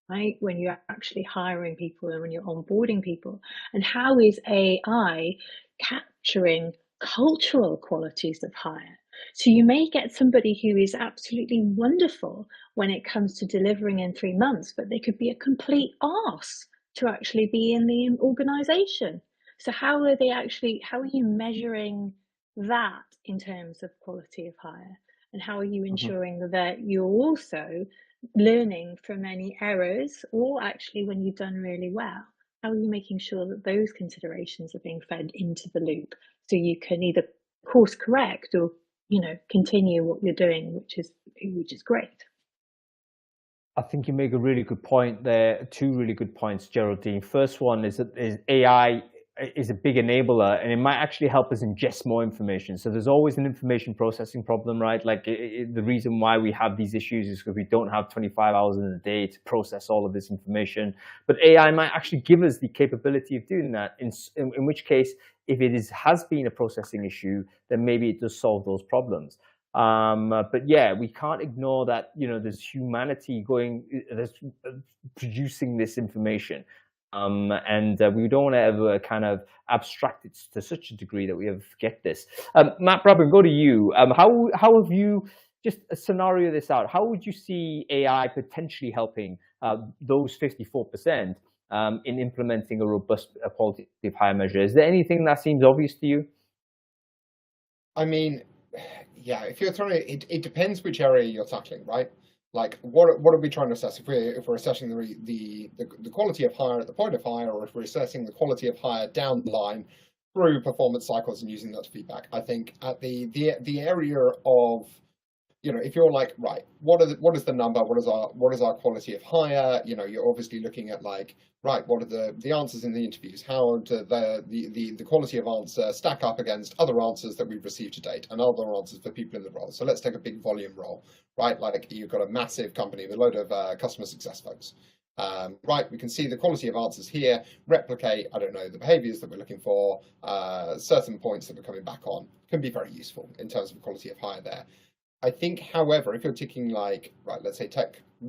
right? When you're actually hiring people and when you're onboarding people. And how is AI capturing cultural qualities of hire? So you may get somebody who is absolutely wonderful when it comes to delivering in 3 months, but they could be a complete arse to actually be in the organization. So how are you measuring that in terms of quality of hire? And how are you ensuring that you're also learning from any errors, or actually when you've done really well? how are you making sure that those considerations are being fed into the loop so you can either course correct or, you know, continue what you're doing, which is great. I think you make a really good point there. Two really good points, Geraldine. First one is that AI is a big enabler, and it might actually help us ingest more information. So there's always an information processing problem, right? Like the reason why we have these issues is because we don't have 25 hours in a day to process all of this information. But AI might actually give us the capability of doing that. In which case, if it has been a processing issue, then maybe it does solve those problems. But yeah, we can't ignore that, you know, there's humanity that's producing this information. And we don't want to ever kind of abstract it to such a degree that we ever forget this. Matt Bradburn, go to you. How have you, just scenario this out, how would you see AI potentially helping those 54% in implementing a robust qualitative hire measure? Is there anything that seems obvious to you? I mean, yeah, if you're trying to, it depends which area you're tackling, right? Like, what are we trying to assess? If we're assessing the quality of hire at the point of hire, or if we're assessing the quality of hire down the line through performance cycles and using that to feedback, I think at the area of, you know, if you're like, right, what is the number? What is our quality of hire? You know, you're obviously looking at like, right, what are the answers in the interviews? How do the quality of answer stack up against other answers that we've received to date and other answers for people in the role? So let's take a big volume role, right? Like you've got a massive company with a load of customer success folks. Right, we can see the quality of answers here, replicate, I don't know, the behaviors that we're looking for, certain points that we're coming back on, can be very useful in terms of quality of hire there. I think, however, if you're ticking like, right, let's say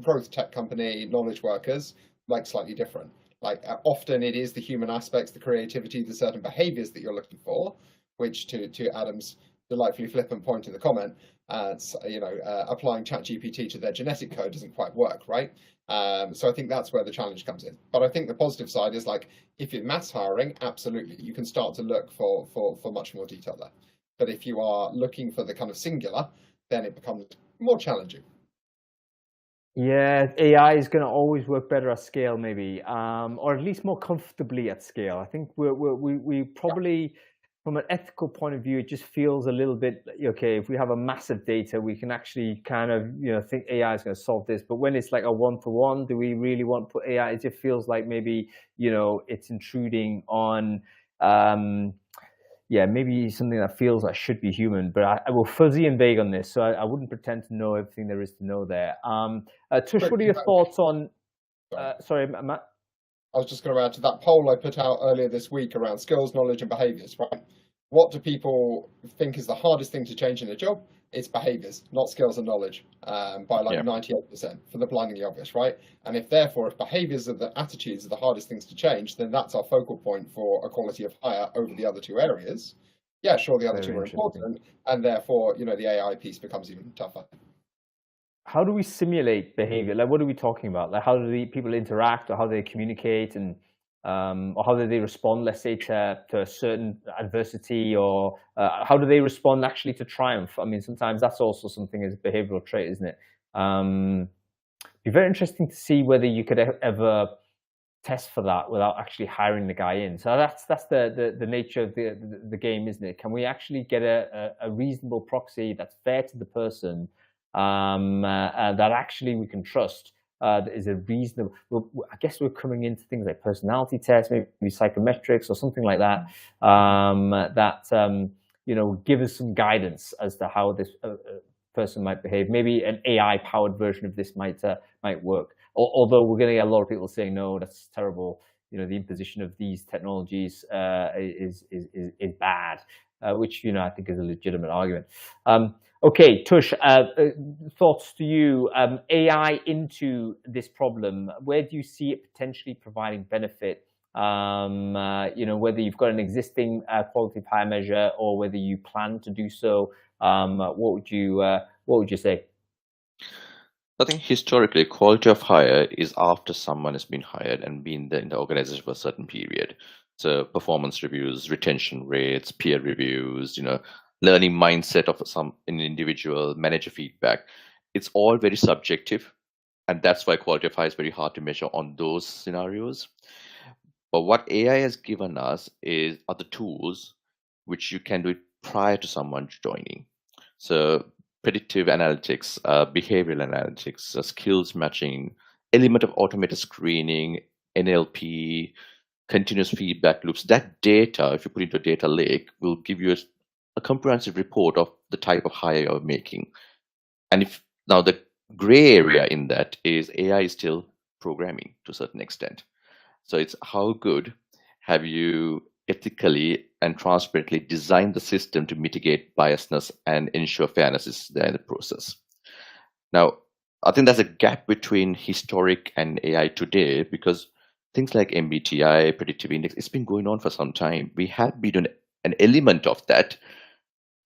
growth tech company, knowledge workers, like slightly different. Like often it is the human aspects, the creativity, the certain behaviors that you're looking for, which to Adam's delightfully flippant point in the comment, you know, applying ChatGPT to their genetic code doesn't quite work, right? So I think that's where the challenge comes in. But I think the positive side is like, if you're mass hiring, absolutely, you can start to look for much more detail there. But if you are looking for the kind of singular, then it becomes more challenging. Yeah, AI is going to always work better at scale, maybe, or at least more comfortably at scale. I think we probably, from an ethical point of view, it just feels a little bit okay. If we have a massive data, we can actually kind of, you know, think AI is going to solve this. But when it's like a one-to-one, do we really want to put AI? It just feels like maybe, you know, it's intruding on. Yeah, maybe something that feels like should be human, but I will fuzzy and vague on this, so I wouldn't pretend to know everything there is to know there. Tush, what are your thoughts on? Sorry, Matt. I was just going to add to that poll I put out earlier this week around skills, knowledge, and behaviors. Right? What do people think is the hardest thing to change in a job? It's behaviors, not skills and knowledge, by like 98% for the blindingly obvious, right? And if behaviors are the attitudes are the hardest things to change, then that's our focal point for a quality of hire over the other two areas. Yeah, sure, the other two are important, and therefore, you know, the AI piece becomes even tougher. How do we simulate behavior? Like, what are we talking about? Like, how do the people interact, or how they communicate, and or how do they respond, let's say, to a certain adversity, or how do they respond actually to triumph? I mean, sometimes that's also something as a behavioral trait, isn't it? Be very interesting to see whether you could ever test for that without actually hiring the guy in. So that's the nature of the game, isn't it? Can we actually get a reasonable proxy that's fair to the person, that actually we can trust? That is a reasonable. I guess we're coming into things like personality tests, maybe psychometrics or something like that. You know, give us some guidance as to how this person might behave. Maybe an AI-powered version of this might work. Although we're going to get a lot of people saying, no, that's terrible. You know, the imposition of these technologies is bad, which, you know, I think is a legitimate argument. Okay, Tush, thoughts to you. AI into this problem, where do you see it potentially providing benefit? You know, whether you've got an existing quality of hire measure or whether you plan to do so, what would you say? I think historically, quality of hire is after someone has been hired and been there in the organization for a certain period. So performance reviews, retention rates, peer reviews, you know, learning mindset of an individual, manager feedback. It's all very subjective. And that's why quality of hire is very hard to measure on those scenarios. But what AI has given us are the tools which you can do it prior to someone joining. So predictive analytics, behavioral analytics, skills matching, element of automated screening, NLP, continuous feedback loops. That data, if you put into a data lake, will give you a comprehensive report of the type of hire you're making. And if now the gray area in that is AI is still programming to a certain extent. So it's how good have you ethically and transparently designed the system to mitigate biasness and ensure fairness is there in the process. Now, I think there's a gap between historic and AI today because things like MBTI, predictive index, it's been going on for some time. We have been doing an element of that,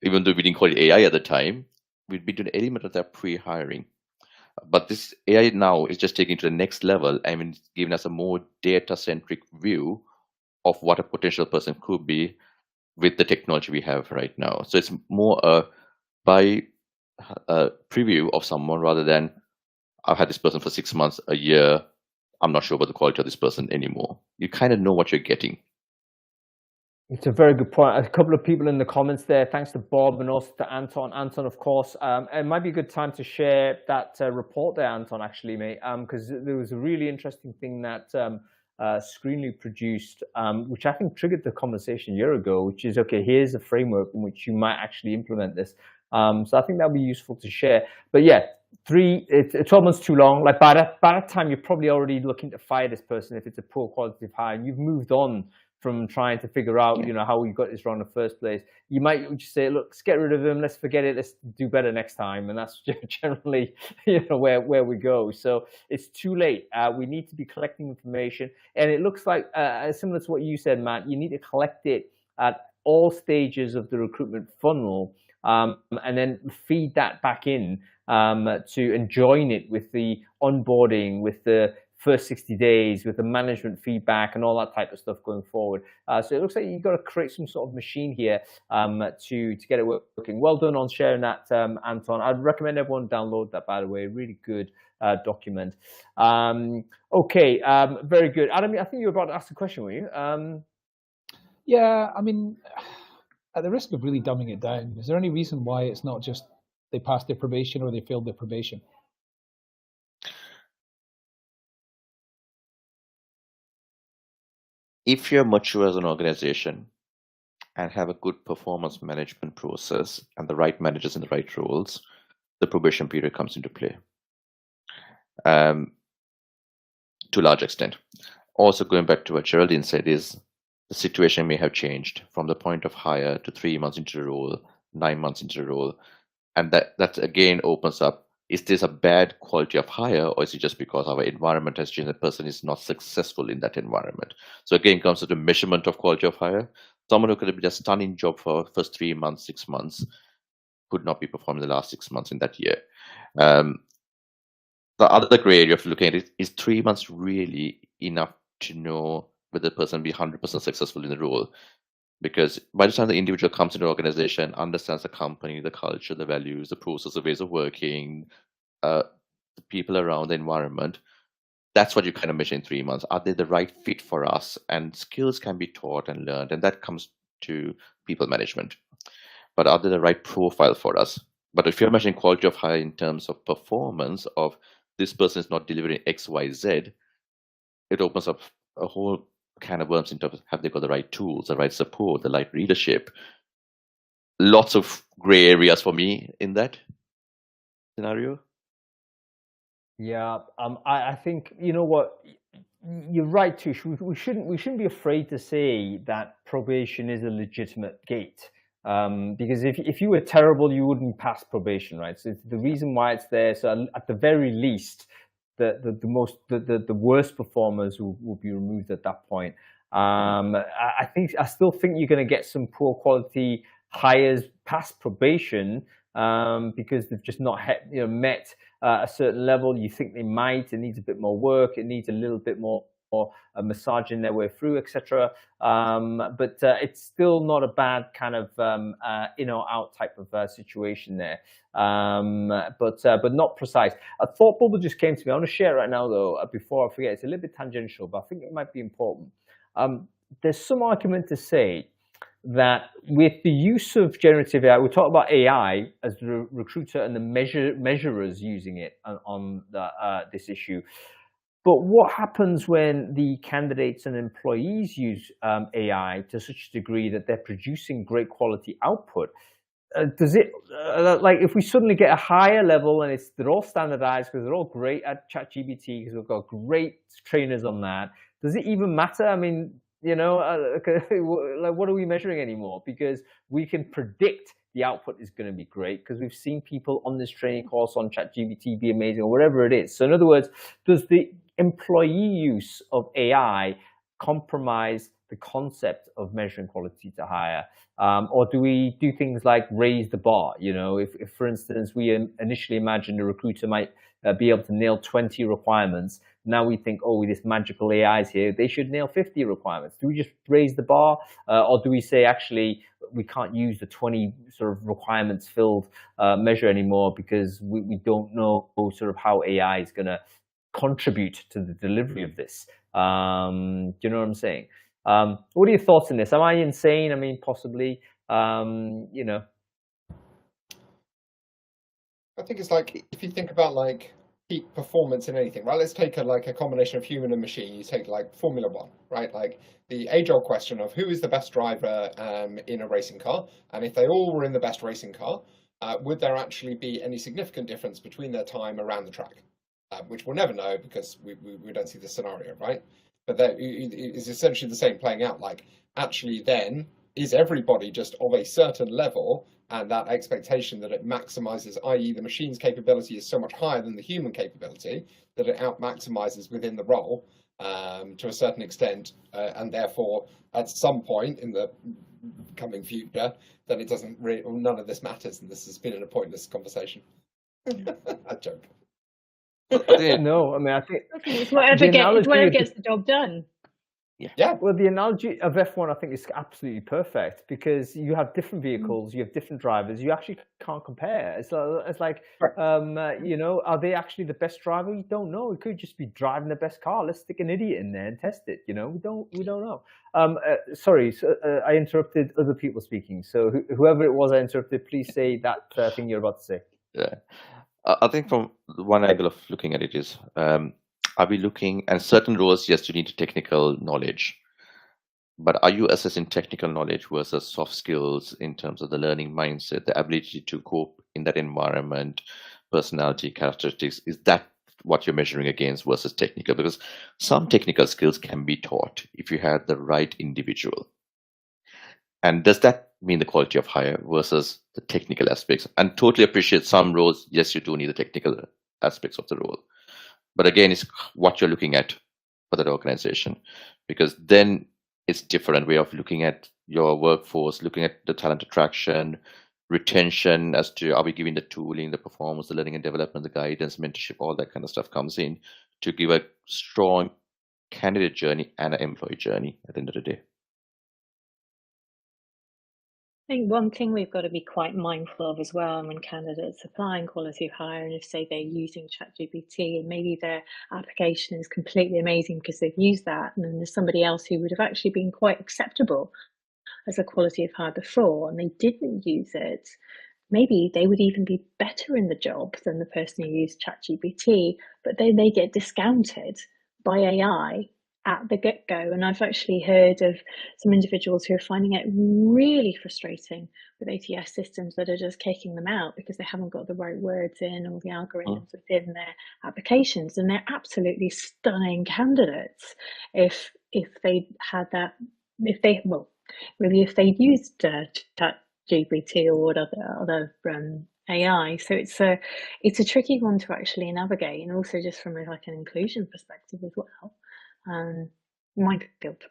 even though we didn't call it AI at the time. We'd been doing an element of that pre-hiring. But this AI now is just taking to the next level. I mean, it's giving us a more data-centric view of what a potential person could be with the technology we have right now. So it's more a preview of someone rather than I've had this person for 6 months, a year. I'm not sure about the quality of this person anymore. You kind of know what you're getting. It's a very good point. A couple of people in the comments there. Thanks to Bob and also to Anton. Anton, of course, it might be a good time to share that report there, Anton, actually, mate, because there was a really interesting thing that Screenly produced, which I think triggered the conversation a year ago, which is, okay, here's a framework in which you might actually implement this. So I think that'll be useful to share. But yeah, 12 months too long. Like by that time, you're probably already looking to fire this person if it's a poor quality of hire, and you've moved on from trying to figure out, how we got this wrong in the first place. You might just say, look, let's get rid of him. Let's forget it. Let's do better next time. And that's generally, where we go. So it's too late. We need to be collecting information. And it looks like, similar to what you said, Matt, you need to collect it at all stages of the recruitment funnel, and then feed that back in and join it with the onboarding, with the first 60 days, with the management feedback and all that type of stuff going forward. So it looks like you've got to create some sort of machine here to get it working. Well done on sharing that, Anton. I'd recommend everyone download that, by the way. Really good document. Okay, very good. Adam, I think you were about to ask a question, were you? Yeah, I mean, at the risk of really dumbing it down, is there any reason why it's not just they passed their probation or they failed their probation? If you're mature as an organization and have a good performance management process and the right managers in the right roles, the probation period comes into play to a large extent. Also, going back to what Geraldine said, is the situation may have changed from the point of hire to 3 months into the role, 9 months into the role. And that again opens up, is this a bad quality of hire, or is it just because our environment has changed, the person is not successful in that environment? So again, comes to the measurement of quality of hire. Someone who could have been a stunning job for first 3 months, 6 months, could not be performing the last 6 months in that year. The other gray area of looking at it is 3 months really enough to know whether the person will be 100% successful in the role. Because by the time the individual comes into the organization, understands the company, the culture, the values, the process, the ways of working, the people around, the environment, that's what you kind of measure in 3 months. Are they the right fit for us? And skills can be taught and learned, and that comes to people management. But are they the right profile for us? But if you're measuring quality of hire in terms of performance of this person is not delivering X, Y, Z, it opens up a whole can of worms in terms of have they got the right tools, the right support, the right leadership. Lots of gray areas for me in that scenario. Yeah, I think what, you're right, Tush. We shouldn't be afraid to say that probation is a legitimate gate, because if you were terrible, you wouldn't pass probation, right? So it's the reason why it's there. So at the very least, the worst performers will be removed at that point. I still think you're going to get some poor quality hires past probation because they've just not met a certain level. You think they might. It needs a bit more work. It needs a little bit more massaging their way through, etc. But it's still not a bad kind of in or out type of situation there. But not precise. A thought bubble just came to me. I want to share it right now, though, before I forget. It's a little bit tangential, but I think it might be important. there's some argument to say that with the use of generative AI, we talk about AI as the recruiter and the measurers using it on this issue. But what happens when the candidates and employees use AI to such a degree that they're producing great quality output? Does it like if we suddenly get a higher level and they're all standardized because they're all great at ChatGPT because we've got great trainers on that? Does it even matter? I mean, you know, like what are we measuring anymore? Because we can predict the output is going to be great because we've seen people on this training course on ChatGPT be amazing or whatever it is. So in other words, does the employee use of AI compromise the concept of measuring quality to hire? Or do we do things like raise the bar? You know, if for instance, we initially imagined a recruiter might be able to nail 20 requirements. Now we think, oh, this magical AI is here, they should nail 50 requirements. Do we just raise the bar? Or do we say, actually, we can't use the 20 sort of requirements filled measure anymore because we don't know sort of how AI is going to contribute to the delivery of this? Do you know what I'm saying? What are your thoughts on this? Am I insane? I mean, possibly, you know. I think it's like, if you think about like peak performance in anything, right? Let's take a combination of human and machine. You take like Formula One, right? Like the age-old question of who is the best driver in a racing car, and if they all were in the best racing car, would there actually be any significant difference between their time around the track? Which we'll never know because we don't see the scenario, right? But that is essentially the same playing out. Like, actually, then is everybody just of a certain level, and that expectation that it maximizes, i.e., the machine's capability is so much higher than the human capability that it out maximizes within the role to a certain extent, and therefore, at some point in the coming future, then it doesn't really, none of this matters, and this has been a pointless conversation. A joke. No, I mean, I think it's whatever gets the job done. Yeah. Well, the analogy of F1, I think, is absolutely perfect because you have different vehicles, you have different drivers. You actually can't compare. It's like, you know, are they actually the best driver? We don't know. It could just be driving the best car. Let's stick an idiot in there and test it. You know, we don't know. Sorry, I interrupted other people speaking. So whoever it was I interrupted, please say that thing you're about to say. Yeah. I think from one angle of looking at it is, are we looking, and certain roles, yes, you need technical knowledge, but are you assessing technical knowledge versus soft skills in terms of the learning mindset, the ability to cope in that environment, personality characteristics? Is that what you're measuring against versus technical? Because some technical skills can be taught if you have the right individual. And does that mean the quality of hire versus the technical aspects? And totally appreciate some roles, yes, you do need the technical aspects of the role. But again, it's what you're looking at for that organization, because then it's different way of looking at your workforce, looking at the talent attraction, retention, as to are we giving the tooling, the performance, the learning and development, the guidance, mentorship, all that kind of stuff comes in to give a strong candidate journey and an employee journey at the end of the day. I think one thing we've got to be quite mindful of as well when candidates applying quality of hire, and if say they're using ChatGPT and maybe their application is completely amazing because they've used that, and then there's somebody else who would have actually been quite acceptable as a quality of hire before and they didn't use it, maybe they would even be better in the job than the person who used ChatGPT, but then they get discounted by AI at the get-go. And I've actually heard of some individuals who are finding it really frustrating with ATS systems that are just kicking them out because they haven't got the right words in or the algorithms within their applications, and they're absolutely stunning candidates if they had that, if they used ChatGPT or other AI. So it's a tricky one to actually navigate, and also just from like an inclusion perspective as well. Minefield.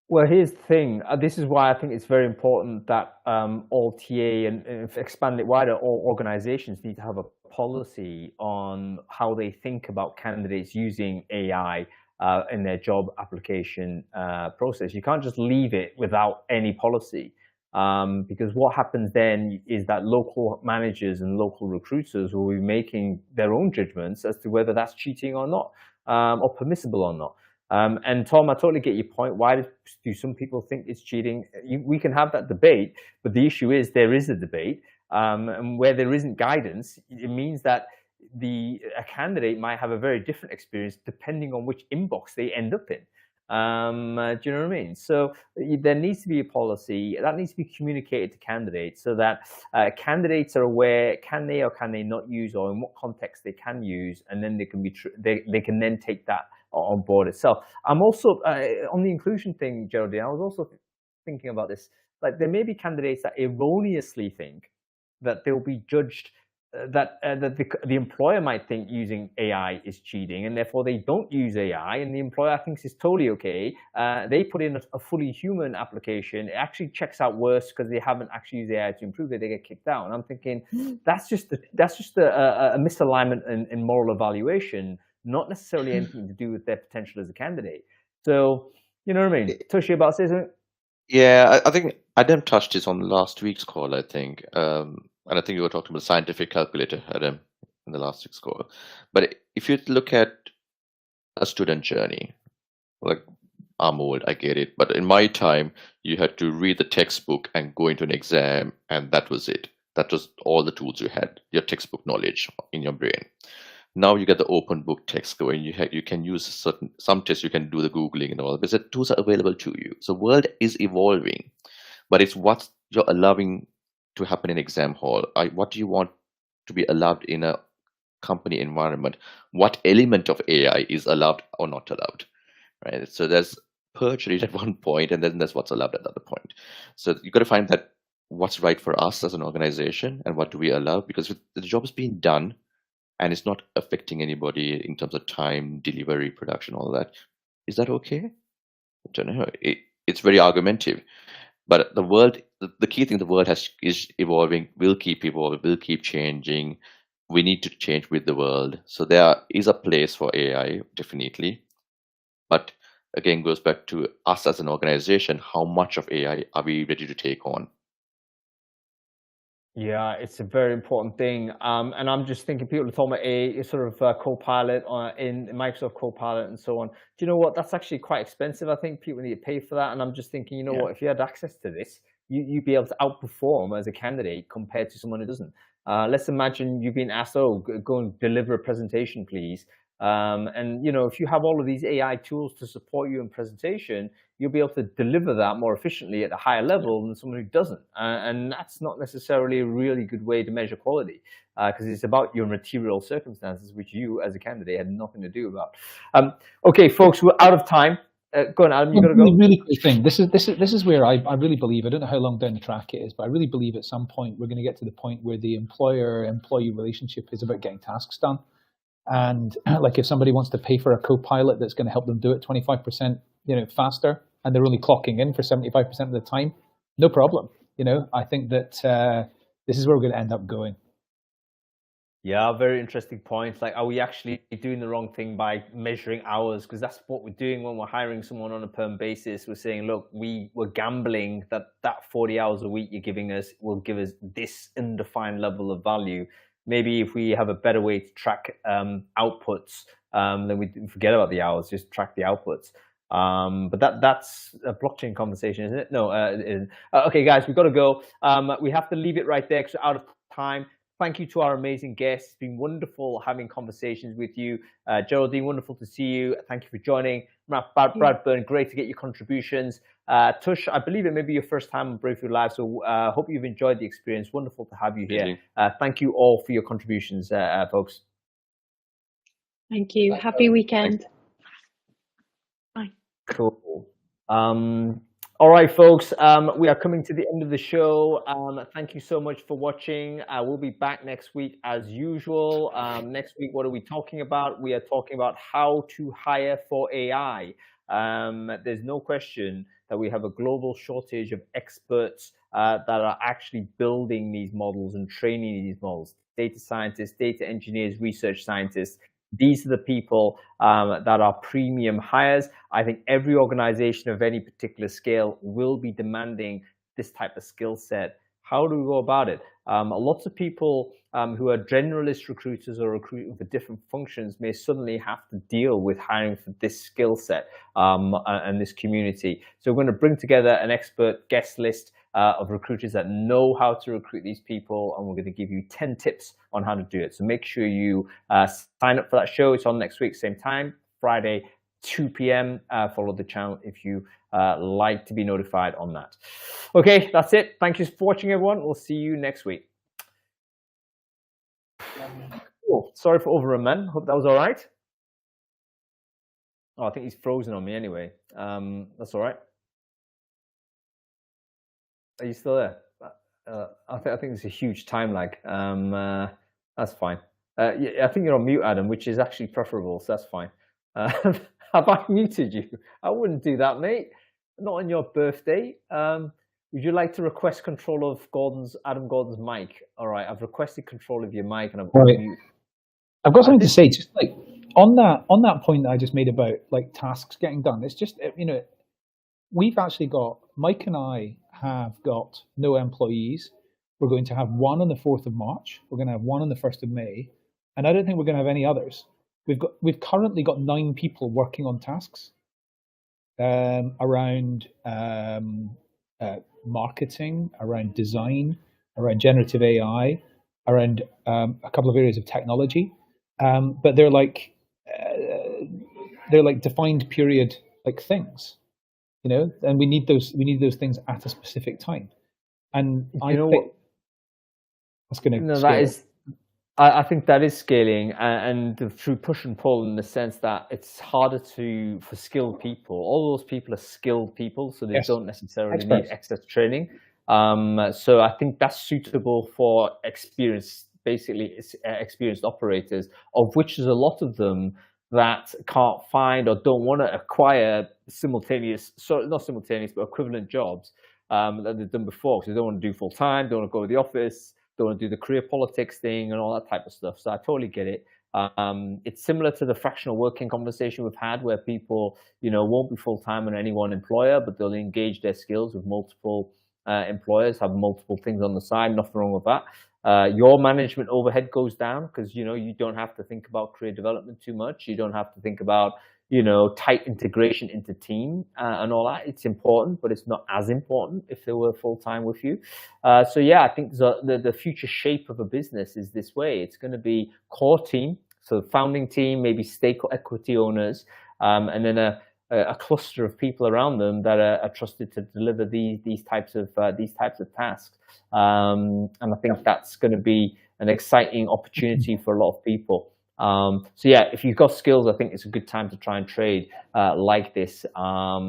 Well, here's the thing. This is why I think it's very important that all TA and if expand it wider, all organizations need to have a policy on how they think about candidates using AI in their job application process. You can't just leave it without any policy. Because what happens then is that local managers and local recruiters will be making their own judgments as to whether that's cheating or not, or permissible or not. And Tom, I totally get your point. Why do some people think it's cheating? We can have that debate, but the issue is there is a debate, and where there isn't guidance, it means that a candidate might have a very different experience depending on which inbox they end up in. Do you know what I mean? So there needs to be a policy that needs to be communicated to candidates so that candidates are aware, can they or can they not use, or in what context they can use, and then they can be they can then take that on board itself. I'm also on the inclusion thing, Geraldine. I was also thinking about this. Like there may be candidates that erroneously think that they'll be judged. That the employer might think using AI is cheating, and therefore they don't use AI, and the employer thinks it's totally okay. They put in a fully human application. It actually checks out worse because they haven't actually used AI to improve it. They get kicked out. And I'm thinking that's just a misalignment in moral evaluation, not necessarily anything to do with their potential as a candidate. So you know what I mean? Toshi, about to say something? Yeah, I think Adam touched this on last week's call, I think. And I think you were talking about the scientific calculator, Adam, in the last week's call. But if you look at a student journey, like I'm old, I get it. But in my time, you had to read the textbook and go into an exam, and that was it. That was all the tools you had, your textbook knowledge in your brain. Now you get the open book text going. You can use some tests. You can do the Googling and all, because the tools are available to you. So world is evolving, but it's what you're allowing to happen in exam hall. What do you want to be allowed in a company environment? What element of AI is allowed or not allowed, right? So there's perjury at one point, and then there's what's allowed at another point. So you've got to find that what's right for us as an organization and what do we allow, because the job is being done and it's not affecting anybody in terms of time, delivery, production, all that. Is that okay? I don't know. It's very argumentative. But the world, the key thing, the world is evolving, will keep evolving, will keep changing. We need to change with the world. So there is a place for AI, definitely. But again, goes back to us as an organization. How much of AI are we ready to take on? Yeah, it's a very important thing. And I'm just thinking people are talking about a sort of Copilot in Microsoft Copilot and so on. Do you know what? That's actually quite expensive. I think people need to pay for that. And I'm just thinking, you know what? If you had access to this, you'd be able to outperform as a candidate compared to someone who doesn't. Let's imagine you've been asked, oh, go and deliver a presentation, please. And, you know, if you have all of these AI tools to support you in presentation, you'll be able to deliver that more efficiently at a higher level than someone who doesn't. And that's not necessarily a really good way to measure quality, because it's about your material circumstances, which you as a candidate had nothing to do about. Okay, folks, we're out of time. Go on, Adam, you got to go. Really quick thing. This is where I really believe, I don't know how long down the track it is, but I really believe at some point we're going to get to the point where the employer-employee relationship is about getting tasks done. And like if somebody wants to pay for a co-pilot that's going to help them do it 25%, faster, and they're only clocking in for 75% of the time, no problem. I think that this is where we're going to end up going. Yeah, very interesting point. Like, are we actually doing the wrong thing by measuring hours? Because that's what we're doing when we're hiring someone on a perm basis. We're saying, look, we're gambling that 40 hours a week you're giving us will give us this undefined level of value. Maybe if we have a better way to track outputs, then we forget about the hours, just track the outputs. But that's a blockchain conversation, isn't it? No, it isn't. Okay, guys, we've got to go. We have to leave it right there because we're out of time. Thank you to our amazing guests. It's been wonderful having conversations with you. Geraldine, wonderful to see you. Thank you for joining. Bradburn, great to get your contributions. Tush, I believe it may be your first time on Brave Food Live, so hope you've enjoyed the experience. Wonderful to have you here. Thank you all for your contributions, folks. Thank you. Happy weekend. Bye. Cool. All right, folks, we are coming to the end of the show. Thank you so much for watching. We'll be back next week as usual. Next week, what are we talking about? We are talking about how to hire for AI. There's no question that we have a global shortage of experts that are actually building these models and training these models. Data scientists, data engineers, research scientists. These are the people that are premium hires. I think every organization of any particular scale will be demanding this type of skill set. How do we go about it? Lots of people who are generalist recruiters or recruiting for different functions may suddenly have to deal with hiring for this skill set and this community. So we're going to bring together an expert guest list of recruiters that know how to recruit these people, and we're going to give you 10 tips on how to do it. So make sure you sign up for that show. It's on next week, same time, Friday, 2 p.m. Follow the channel if you like to be notified on that. Okay, that's it. Thank you for watching, everyone. We'll see you next week. Cool. Sorry for overrun, man. Hope that was all right. Oh, I think he's frozen on me anyway. That's all right. Are you still there? I think there's a huge time lag. That's fine. Yeah, I think you're on mute, Adam, which is actually preferable, so that's fine. Have I muted you? I wouldn't do that, mate. Not on your birthday. Would you like to request control of Adam Gordon's mic? All right, I've requested control of your mic, and I've unmuted. I've got something to say, just like on that point that I just made about like tasks getting done. It's just, you know, we've actually got, Mike and I have got no employees. We're going to have one on the 4th of March. We're going to have one on the 1st of May, and I don't think we're going to have any others. We've currently got 9 people working on tasks around marketing, around design, around generative AI, around a couple of areas of technology, but they're like defined period like things, you know, and we need those things at a specific time. And I think that's going to scale. I think that is scaling, and through push and pull, in the sense that it's harder for skilled people. All those people are skilled people, so they don't necessarily need excess training. So I think that's suitable for experienced operators, of which there's a lot of them that can't find or don't want to acquire not simultaneous, but equivalent jobs that they've done before, because they don't want to do full time, don't want to go to the office, don't want to do the career politics thing and all that type of stuff. So I totally get it. It's similar to the fractional working conversation we've had, where people, you know, won't be full time on any one employer, but they'll engage their skills with multiple employers, have multiple things on the side. Nothing wrong with that. Your management overhead goes down because, you know, you don't have to think about career development too much. You don't have to think about, you know, tight integration into team and all that. It's important, but it's not as important if they were full time with you. So yeah, I think the future shape of a business is this way. It's going to be core team, so founding team, maybe stake equity owners, and then a cluster of people around them that are trusted to deliver these types of tasks. And I think that's going to be an exciting opportunity for a lot of people. So yeah, if you've got skills, I think it's a good time to try and trade like this. A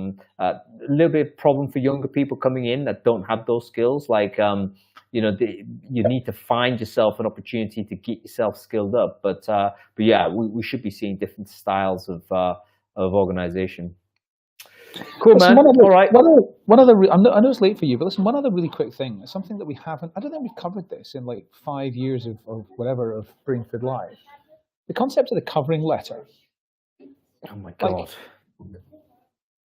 little bit of problem for younger people coming in that don't have those skills, like you know, you need to find yourself an opportunity to get yourself skilled up. But yeah, we should be seeing different styles of organization. Cool, man. All right. I know it's late for you, but listen, one other really quick thing, something that we haven't, I don't think we've covered this in like 5 years of whatever of Brainfood Live. The concept of the covering letter. Oh my God.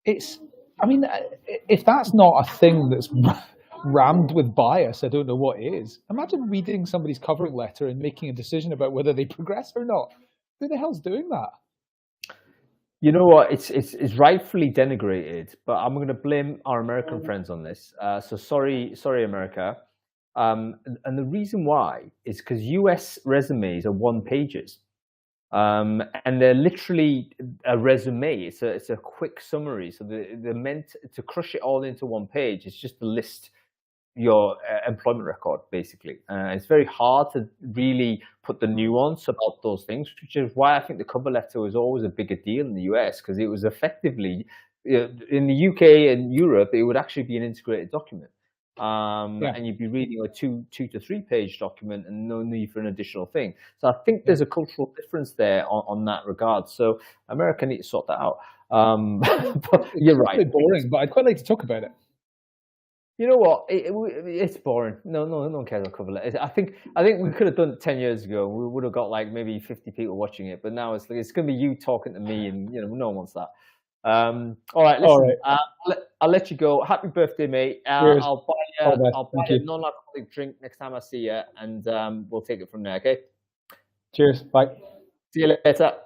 I mean, if that's not a thing that's rammed with bias, I don't know what is. Imagine reading somebody's covering letter and making a decision about whether they progress or not. Who the hell's doing that? You know what? It's rightfully denigrated, but I'm going to blame our American friends on this. So sorry, America. And the reason why is because US resumes are 1-pagers. And they're literally a resume. It's a quick summary. So they're meant to crush it all into one page. It's just to list your employment record, basically. It's very hard to really put the nuance about those things, which is why I think the cover letter was always a bigger deal in the US, because it was effectively, in the UK and Europe, it would actually be an integrated document. And you'd be reading a 2 to 3 page document and no need for an additional thing. So I think there's a cultural difference there on that regard. So America needs to sort that out. But you're right. It's boring, but I'd quite like to talk about it. You know what? It's boring. No one cares about cover letter. I think we could have done it 10 years ago. We would have got like maybe 50 people watching it. But now it's going to be you talking to me, and you know, no one wants that. All right, listen. All right. I'll let you go. Happy birthday, mate. Cheers. I'll buy All the best. I'll buy Thank a you. non-alcoholic drink next time I see you, and we'll take it from there. Okay. Cheers. Bye. See you later.